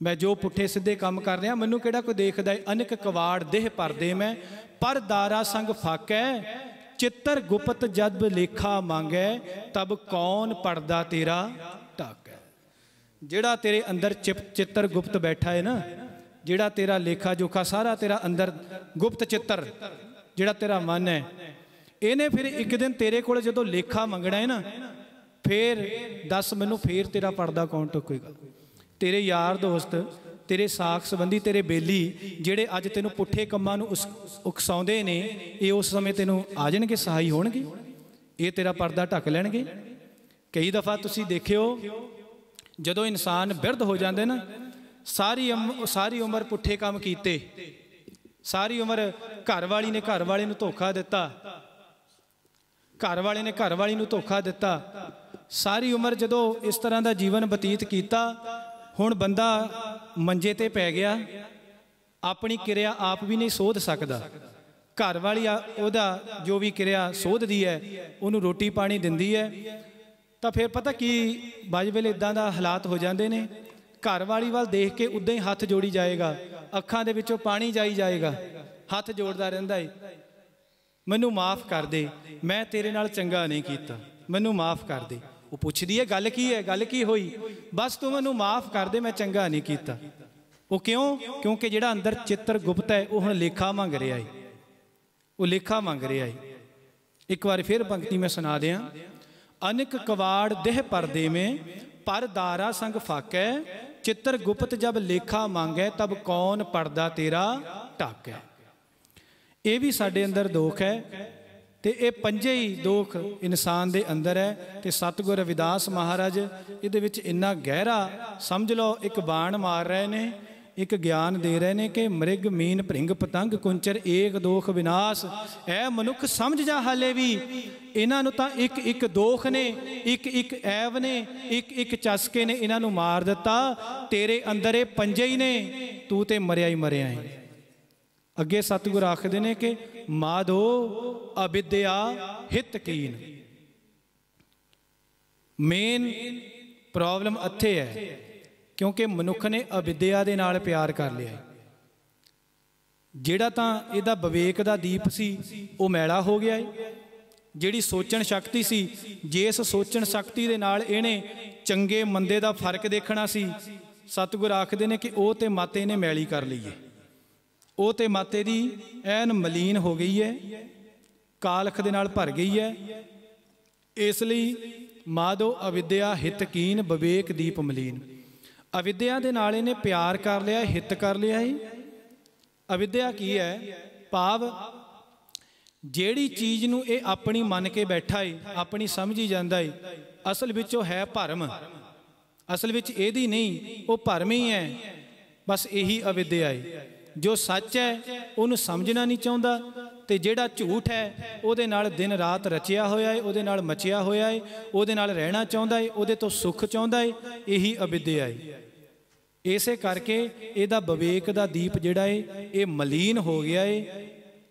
मैं जो पुठे सीधे काम कर रहा मैनू किहड़ा कोई देखदा है। अनक कवाड़ देह परदे में पर दारा संग फाकै, चित्र गुप्त जब लेखा मांगे, तब कौन पड़दा तेरा ढाकै। जिहड़ा तेरे अंदर चित्र गुप्त बैठा है ना, जिहड़ा तेरा लेखा जोखा सारा तेरा अंदर गुप्त चित्र जिहड़ा तेरा मन है, इन्हें फिर एक दिन तेरे कोल जदों लेखा मंगना है ना, फिर दस मैनू फिर तेरा पड़दा कौन टुकेगा। तेरे यार दोस्त, तेरे साख संबंधी, तेरे बेली जिहड़े अज तेनों पुठे कम्मां नूं उकसाउंदे ने, ये उस समय तेनों आ जाणगे, सहाई होणगे, ये तेरा पर्दा ढक लैणगे। कई दफ़ा तुसीं देखिओ जदों इंसान बिरध हो जांदे ना, सारी उम्र पुठे काम कीते, सारी उम्र घर वाली ने घर वाले नूं धोखा दिता, घर वाले ने घर वाली नूं धोखा दिता, सारी उम्र जदों इस तरह का जीवन बतीत किया, हुण बंदा मंजे ते पै गया, अपनी किरिया आप भी नहीं सोध सकता, घर वाली ओहदा जो भी किरिया सोधदी है, उन्होंने रोटी पानी दिंदी है, तो फिर पता कि बाज वेले इदां दा हालात हो जाते हैं, घर वाली वाल देख के उदां ही हथ जोड़ी जाएगा, अखां दे विचों पानी जाई जाएगा, हथ जोड़दा रहिंदा है, मैनू माफ़ कर दे, मैं तेरे नाल चंगा नहीं कीता, मैनू माफ़ कर दे। वो पुछदी है गल की है, गल की होई, बस तू मैनू माफ़ कर दे, मैं चंगा नहीं कीता। वो क्यों? क्योंकि जिहड़ा अंदर चित्र गुप्त है वो हुण लेखा मंग रहा है, वो लेखा मंग रहा है। एक बार फिर पंक्ति मैं सुना दियां। अनिक कवाड़ देह परदे में पर दारा संग फाकै, चित्र गुप्त जब लेखा मांगै तब कौन पड़दा तेरा ढाकै। ये भी साडे अंदर दोख है, तो ये पंजे ही दोख इंसान दे अंदर है। तो सतगुर रविदास महाराज ये इन्ना गहरा समझ लो, एक बाण मार रहे ने, एक ज्ञान दे रहे हैं कि मृग मीन भृंग पतंग कुंचर एक दोख विनाश। ऐ मनुख समझ जा, हाले भी इन्हों तो एक एक दोख ने, एक एक ऐब ने, एक एक चस्के ने इन्हों मार दिता। तेरे अंदर ये पंजे ही ने, तू तो मरिया ही मरिया है। अगे सतगुर आखदे ने कि माधो अविद्या हितकीन। मेन प्रॉब्लम इत्थे है, क्योंकि मनुख ने अविद्या दे नाल प्यार कर लिया। जिहड़ा तां इहदा विवेक दा दीप सी वो मैला हो गया है। जिहड़ी सोचण शक्ति सी, जिस सोचण शक्ति दे नाल इहने चंगे मंदे दा फर्क देखना सी, सतगुर आखदे ने कि वो ते मत इहने मैली कर ली है। वो तो माते दी ऐन मलीन हो गई है, कालख दे नाल भर गई है। इसलिए माधो अविद्या हितकीन विवेक दीप मलीन। अविद्या दे नाल इहने प्यार कर लिया, हित कर लिया है। अविद्या की है? भाव जेड़ी चीज़ नूं ये अपनी मन के बैठा है, अपनी समझी जाता है, असल विच वो है भरम। असल विच इहदी नहीं, वो भरम ही है। बस यही अविद्या है। जो सच है उन्होंने समझना नहीं चाहता, तो जिहड़ा झूठ है उहदे नाल दिन रात रचिया होया है, उहदे नाल मचिया होया है, उहदे नाल रहना चाहता है, उहदे तो सुख चाहता है। यही अविद्या है। इसे करके इहदा विवेक दा दीप जिहड़ा है ये मलीन हो गया है।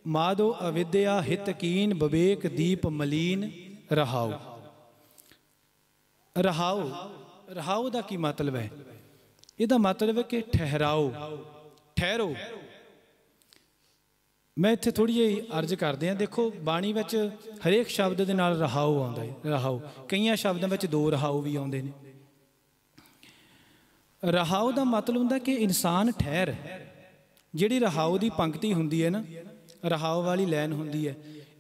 माधो अविद्या हितकीन विवेक दीप मलीन रहाओ। रहाओ, रहाओ दा की मतलब है? इहदा मतलब है कि ठहराओ, ठहरो। मैं इत्थे थोड़ी जी अर्ज करते हैं। देखो बाणी विच हरेक शब्द दे नाल रहाओ आउंदा है। रहाओ कई शब्दों में दो रहाओ भी आउंदे ने। रहाओ का मतलब हुंदा कि इंसान ठहर। जिहड़ी रहाओ की पंक्ति हुंदी है ना, रहाओ वाली लैन हुंदी है,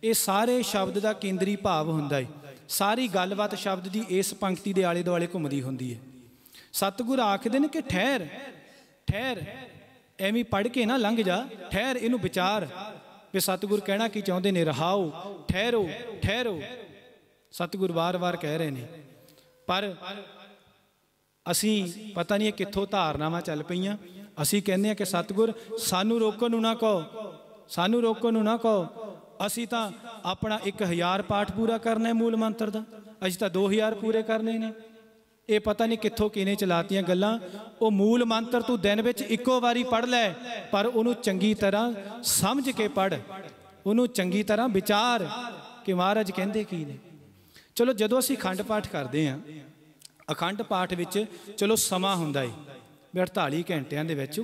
ये सारे शब्द का केंद्री भाव हुंदा है। सारी गलबात शब्द की इस पंक्ति के आले दुआले घुमदी हुंदी है। सतगुर आखदे ने कि ठहर, ठहर, एवं पढ़ के ना लंघ जा, ठहर, इनू विचार। भी सतगुर कहना की चाहते ने? रहाओ, ठहरो, ठहरो। सतगुर बार बार कह रहे हैं, पर असी पता नहीं कित्थों धारनावां चल पईयां। असी कहने कि सतगुर सानू रोकण नूं ना कहो, सानू रोकण नूं ना कहो। असी तां अपना 1000 पाठ पूरा करना है मूल मंत्र का, असी तां 2000 पूरे करने ने। ये पता नहीं कित्थों किने चलातियां गल्लां। वो मूल मंत्र तू दिन विच इक्को वारी पढ़ लै, पर उन्हों चंगी तरह समझ के पढ़, उन्हों चंगी तरह विचार कि महाराज कहंदे की ने। चलो जदों असीं अखंड पाठ करते हैं, अखंड पाठ विच चलो समा हुंदा है भी 48 घंटियां दे विच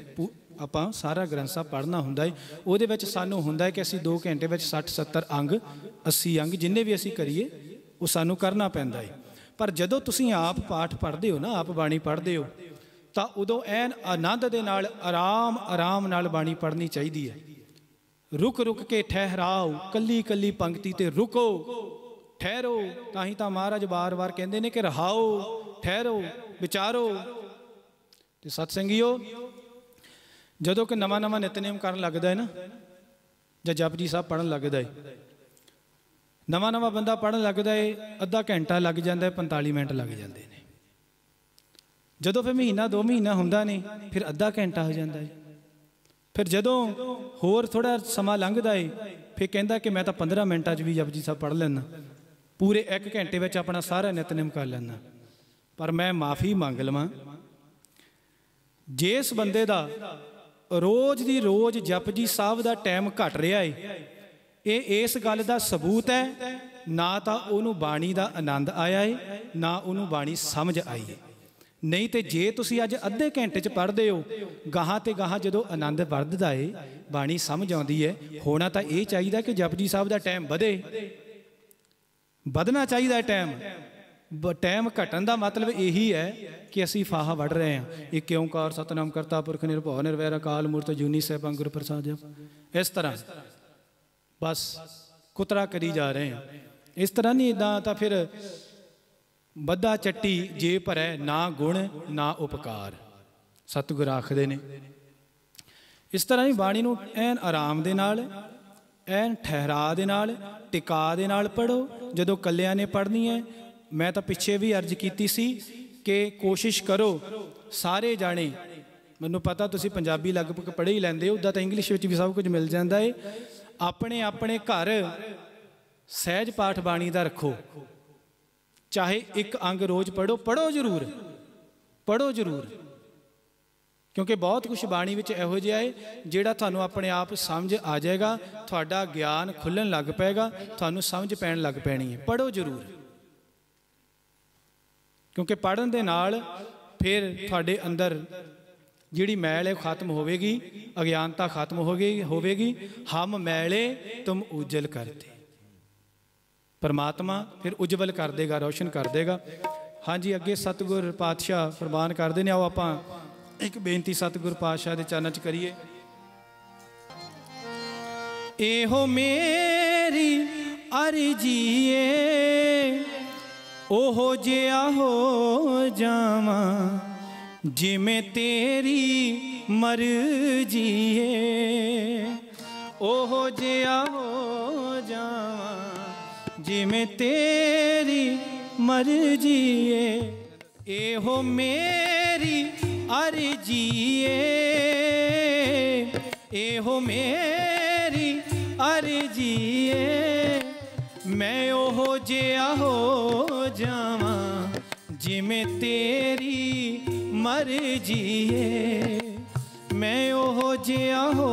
आपां सारा ग्रंथ साहब पढ़ना हुंदा है। उहदे विच सानूं हुंदा है कि असीं 2 घंटे विच 60-70 अंग 80 अंग जिन्ने भी असीं करिए वो सानूं करना पैंदा है। पर जदों तुसीं आप पाठ पढ़ते हो ना, आप बाणी पढ़ते हो, तो उदों ऐन आनंद दे नाल आराम आराम नाल बाणी पढ़नी चाहिए है। रुक रुक के ठहराओ, कली कली पंक्ति ते रुको, ठहरो। ताही तां महाराज बार बार कहते हैं कि रहाओ, ठहरो, विचारो। तो सतसंगियो जदों कि नवा नवा नितनेम करन लगदा है ना, जां जपजी साहब पढ़न लगदा है, नवा नवा बंदा पढ़न लगदा है, अद्धा घंटा लग जाता है, 45 मिनट लग जाते हैं। जदों फिर महीना 2 महीना हुंदा नहीं, फिर अद्धा घंटा हो जाता है। फिर जदों होर थोड़ा समा लंघदा है, फिर कहंदा कि मैं तो 15 मिनटां च भी जपजी साहब पढ़ लैना, पूरे 1 घंटे में अपना सारा नितनेम कर लैना। पर मैं माफ़ी मंग लवां, जिस बंदे दा रोज़ दी रोज़ जपजी साहब दा टाइम घट रहा है, ये इस गल का सबूत है ना तो उन्होंने बाणी का आनंद आया है, ना उन्होंने बाणी समझ आई है। नहीं तो जे तुसी अज अद्धे घंटे च पढ़ते हो, गाहां ते गाहां जदों आनंद वधदा है, बाणी समझ आती है, होना तो ये चाहिए कि जपजी साहब का टाइम वधे, वधना चाहिए टाइम। टाइम घटन का मतलब यही है कि असी फाहा वढ़ रहे हैं। एक ओंकार सतनाम करता पुरख निरभौ निर्वैर अकाल मूरत जूनी सैभं गुर प्रसाद। इस तरह बस कुतरा करी जा रहे हैं। इस तरह नहीं, इदा तो फिर बद्धा चट्टी जे भरै ना गुण ना उपकार। सतगुर आखदे ने। इस तरह ही बाणी नूं ऐन आराम दे नाल, ऐन ठहरा दे नाल, टिका दे नाल पढ़ो। जदों कल्लियां ने पढ़नी है, मैं तो पिछे भी अर्ज कीती सी कि कोशिश करो सारे जाने, मैनूं पता तुसीं पंजाबी लगभग पढ़े ही लैंदे हो, उदा तो इंग्लिश विच भी सब कुछ मिल जाता है। अपने अपने घर सहज पाठ बाणी दा रखो, चाहे एक अंग रोज़ पढ़ो, पढ़ो जरूर, पढ़ो जरूर, क्योंकि बहुत कुछ बाणी विच इहो जिहा है जिहड़ा तुहानूं अपने आप समझ आ जाएगा, तुहाडा ज्ञान खुल्लण लग पेगा, तुहानूं समझ पैण लग पैणी है। पढ़ो जरूर, क्योंकि पढ़न दे नाल फिर तुहाडे अंदर जिहड़ी मैल है खत्म होवेगी, अज्ञानता खत्म होवेगी। हम मैले तुम उज्जल करते, परमात्मा फिर उज्जवल कर देगा, रोशन कर देगा। हाँ जी, अगे सतगुर पातशाह फरमान करते हैं। आओ आपां एक बेनती सतगुर पातशाह दे चरनां च करिए। एहो मेरी अर्जीए ओहो जिया हो जावा जिमें तेरी मर्जी है, ओहो जिया हो जावा जिमें तेरी मर्जी है। एहो मेरी अर्जी है, एहो मेरी अर्जी है, मैं ओहो जिया हो जावा जिमें तेरी मर्जी है, मैं ओहो जिया हो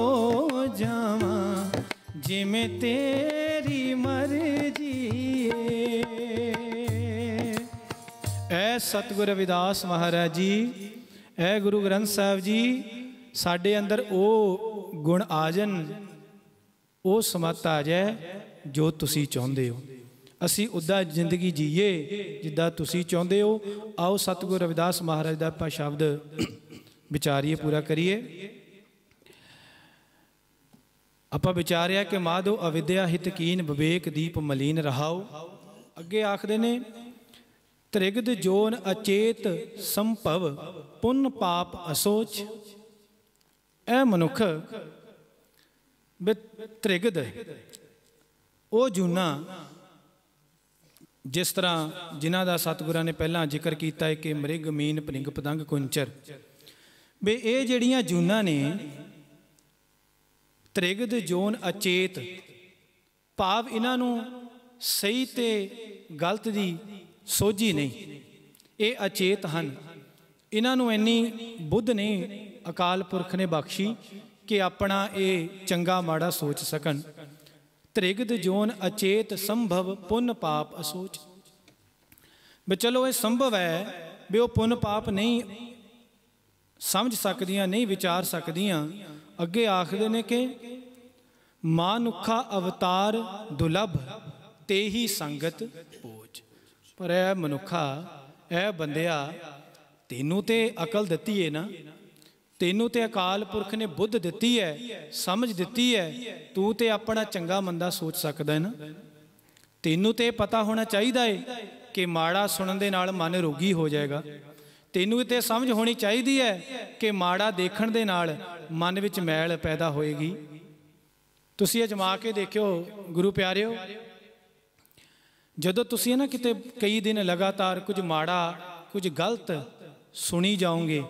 जावा जिमें तेरी मर्जी है। ऐ सतगुर रविदास महाराज जी, ऐ गुरु ग्रंथ साहिब जी, साडे अंदर ओ गुण आ जान, ओ समत आ जाए जो तुसी चाहुंदे हो, असी उदा जिंदगी जीए जिद्दां तुसी चाहुंदे हो। आओ सतगुर रविदास महाराज दा आपां शब्द विचारिए, पूरा करिए। आपां विचारिया कि माधो अविद्या हितकीन विवेक दीप मलीन रहाओ। अगे आखदे ने त्रिगद जोन अचेत संभव पुन पाप असोच। ऐ मनुख त्रिगद वो जूना, जिस तरह जिन्हां दा सतगुरां ने पहलां जिक्र किया है कि मृग मीन भृंग पतंग कुंचर, बे ये जड़ियां जूना ने त्रिगद जोन अचेत, भाव इन्हां नूं सही ते गलत दी सोझी नहीं, ये अचेत हैं। इन्हां नूं इन्नी बुद्ध नहीं अकाल पुरख ने बख्शी कि अपना ये चंगा माड़ा सोच सकन। त्रिगद जोन अचेत संभव पुन पाप असोच। भी चलो ये संभव है भी वो पुन पाप नहीं समझ सकदियां, नहीं विचार सकदियां। अगे आखदे ने कि मानुखा अवतार दुलभ ते ही संगत पोच। पर ऐ मनुखा, ऐ बंदिया, तेनू ते अकल दिती है ना, तेनू ते अकाल पुरख ने बुद्ध दिती है, समझ दिती है, तू ते अपना चंगा मंदा सोच सकदा है ना। तेनू ते पता होना चाहिए है कि माड़ा सुनन दे नाल मन रोगी हो जाएगा। तेनू ते समझ होनी चाहिए है कि माड़ा देखण दे नाल मन विच मैल पैदा होएगी। तुसीं अजमा के देखियो गुरु प्यारिओ, जदों तुसीं ना किते कई दिन लगातार कुछ माड़ा कुछ गलत सुनी जाओगे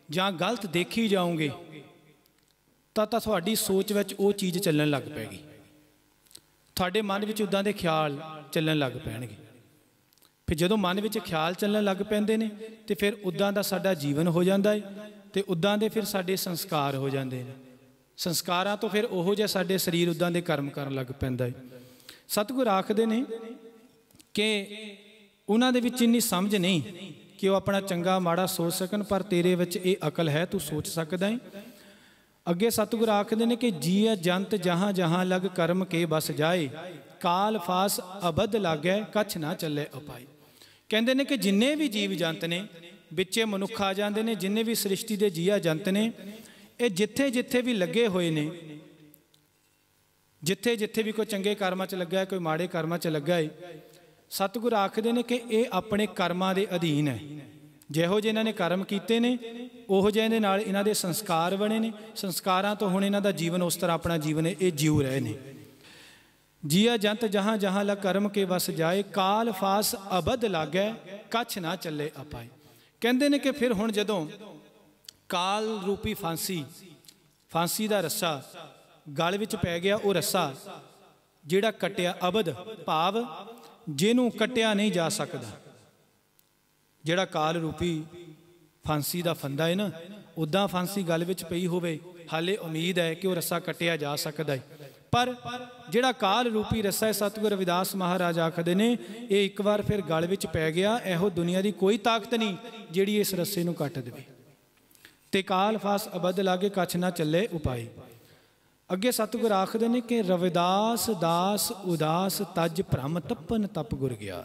ਜਾਂ गलत देखी जाओगे ਤਾਂ ਤੁਹਾਡੀ सोच ਵਿੱਚ ਉਹ चीज़ ਚੱਲਣ ਲੱਗ ਪੈਗੀ, ਤੁਹਾਡੇ मन ਵਿੱਚ ਉਦਾਂ ਦੇ ਖਿਆਲ ਚੱਲਣ ਲੱਗ ਪੈਣਗੇ। फिर ਜਦੋਂ मन ਵਿੱਚ ਖਿਆਲ ਚੱਲਣ ਲੱਗ ਪੈਂਦੇ ਨੇ ਤੇ ਫਿਰ ਉਦਾਂ ਦਾ ਸਾਡਾ ਜੀਵਨ ਹੋ ਜਾਂਦਾ ਹੈ ਤੇ ਉਦਾਂ ਦੇ ਫਿਰ ਸਾਡੇ ਸੰਸਕਾਰ ਹੋ ਜਾਂਦੇ ਨੇ। ਸੰਸਕਾਰਾਂ ਤੋਂ ਫਿਰ ਉਹੋ ਜਿਹਾ ਸਾਡੇ ਸਰੀਰ ਉਦਾਂ ਦੇ ਕਰਮ ਕਰਨ ਲੱਗ ਪੈਂਦਾ ਹੈ। ਸਤਿਗੁਰ ਆਖਦੇ ਨੇ ਕਿ ਉਹਨਾਂ ਦੇ ਵਿੱਚ ਇੰਨੀ ਸਮਝ ਨਹੀਂ कि वह अपना चंगा माड़ा सोच सकन, पर तेरे विच ये अकल है, तू सोच सकदा है। अगे सतगुर आखदे ने कि जीअ जंत जहाँ जहाँ लग कर्म के बस जाए, काल फास अबद लागै कछ ना चले उपाय। कहंदे ने कि जिन्ने भी जीव जंत ने विचे मनुख आ जाते हैं, जिन्ने भी सृष्टि के जीआ जंत ने, ये जिथे जिथे भी लगे हुए ने, जिथे जिथे भी कोई चंगे कर्मां च लगा है, कोई माड़े कर्मां च लगा है, सतगुर आखदे ने कि ये अपने कर्मां दे अधीन है। जिहो जे इन्हां ने कर्म कीते ने उहो जे इहदे नाल इन्हां दे संस्कार बने ने। संस्कारां तो हुण इन्हां दा जीवन उस तरह अपना जीवन ये जीव रहे ने। जिया जंत जहाँ जहाँ ला कर्म के वस जाए, काल फास अबद लागै कछ ना चले अपाए। कहते ने कि फिर हुण जदों काल रूपी फांसी दा रस्सा गल विच पै गया, वो रस्सा जिहड़ा कट्टिया अबद भाव जिहनूं कट्टिया नहीं जा सकदा, जिहड़ा काल रूपी फांसी दा फंदा है ना, उदां फांसी गल विच पई होवे हाले उम्मीद है कि वह रस्सा कट्टिया जा सकदा है। पर जिहड़ा काल रूपी रस्सा है, सतगुर रविदास महाराज आखदे ने, ये एक बार फिर गल विच पै गया, इहो दुनिया की कोई ताकत नहीं जिहड़ी इस रस्से नूं कट देवे। ते काल फास अबद लागे कछ ना चले उपाय। अगे सतगुर आखदे ने कि रविदास दास उदास तज भ्रम तपन तप गुर गया।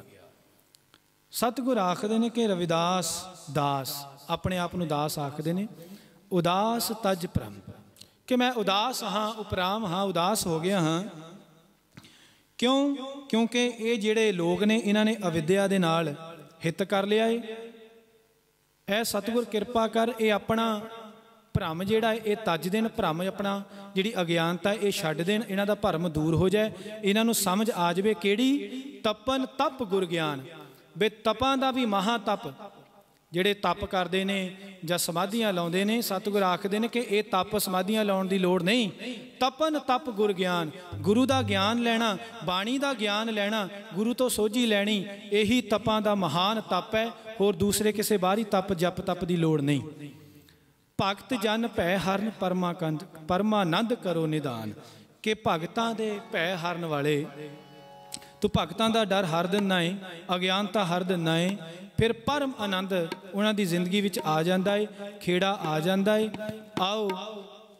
सतगुर आखदे ने कि रविदास दास, अपने आप नूं दास आखदे ने, उदास तज भ्रम, कि मैं उदास हाँ, उपराम हाँ, उदास हो गया हाँ। क्यों? क्योंकि ये जिहड़े लोग ने इन्हां ने अविद्या दे नाल हित कर लिया है। ऐ सतगुर किरपा कर ये अपना भ्रम जिहड़ा ये तज देन, भ्रम अपना जिहड़ी अज्ञानता ये छड्ड देन, इन्हां दा भरम दूर हो जाए, इन्हां नूं समझ आ जाए किहड़ी तपन तप गुर ज्ञान। बे तपां दा भी महा तप जिहड़े तप करते हैं जां समाधियां लाउंदे ने, सतगुर आखदे ने कि ये तप समाधियां लाउण दी लोड़ नहीं। तपन तप गुर ज्ञान, गुरु दा ज्ञान लैना, बाणी दा ज्ञान लैना, गुरु तो सोझी लैनी, यही तपां दा महान तप है। होर दूसरे किसी बाहरी तप जप तप की लोड़ नहीं। भगत जन भै हरन परमानंद करो निदान, कि भगतां दे भै हरन वाले तू भगतां दा डर हर दिना है, अज्ञानता हर दिना है, फिर परम आनंद उन्हां दी जिंदगी विच आ जांदा है, खेड़ा आ जांदा है। आओ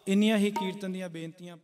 इन्नियां ही कीर्तन दीयां बेनतियां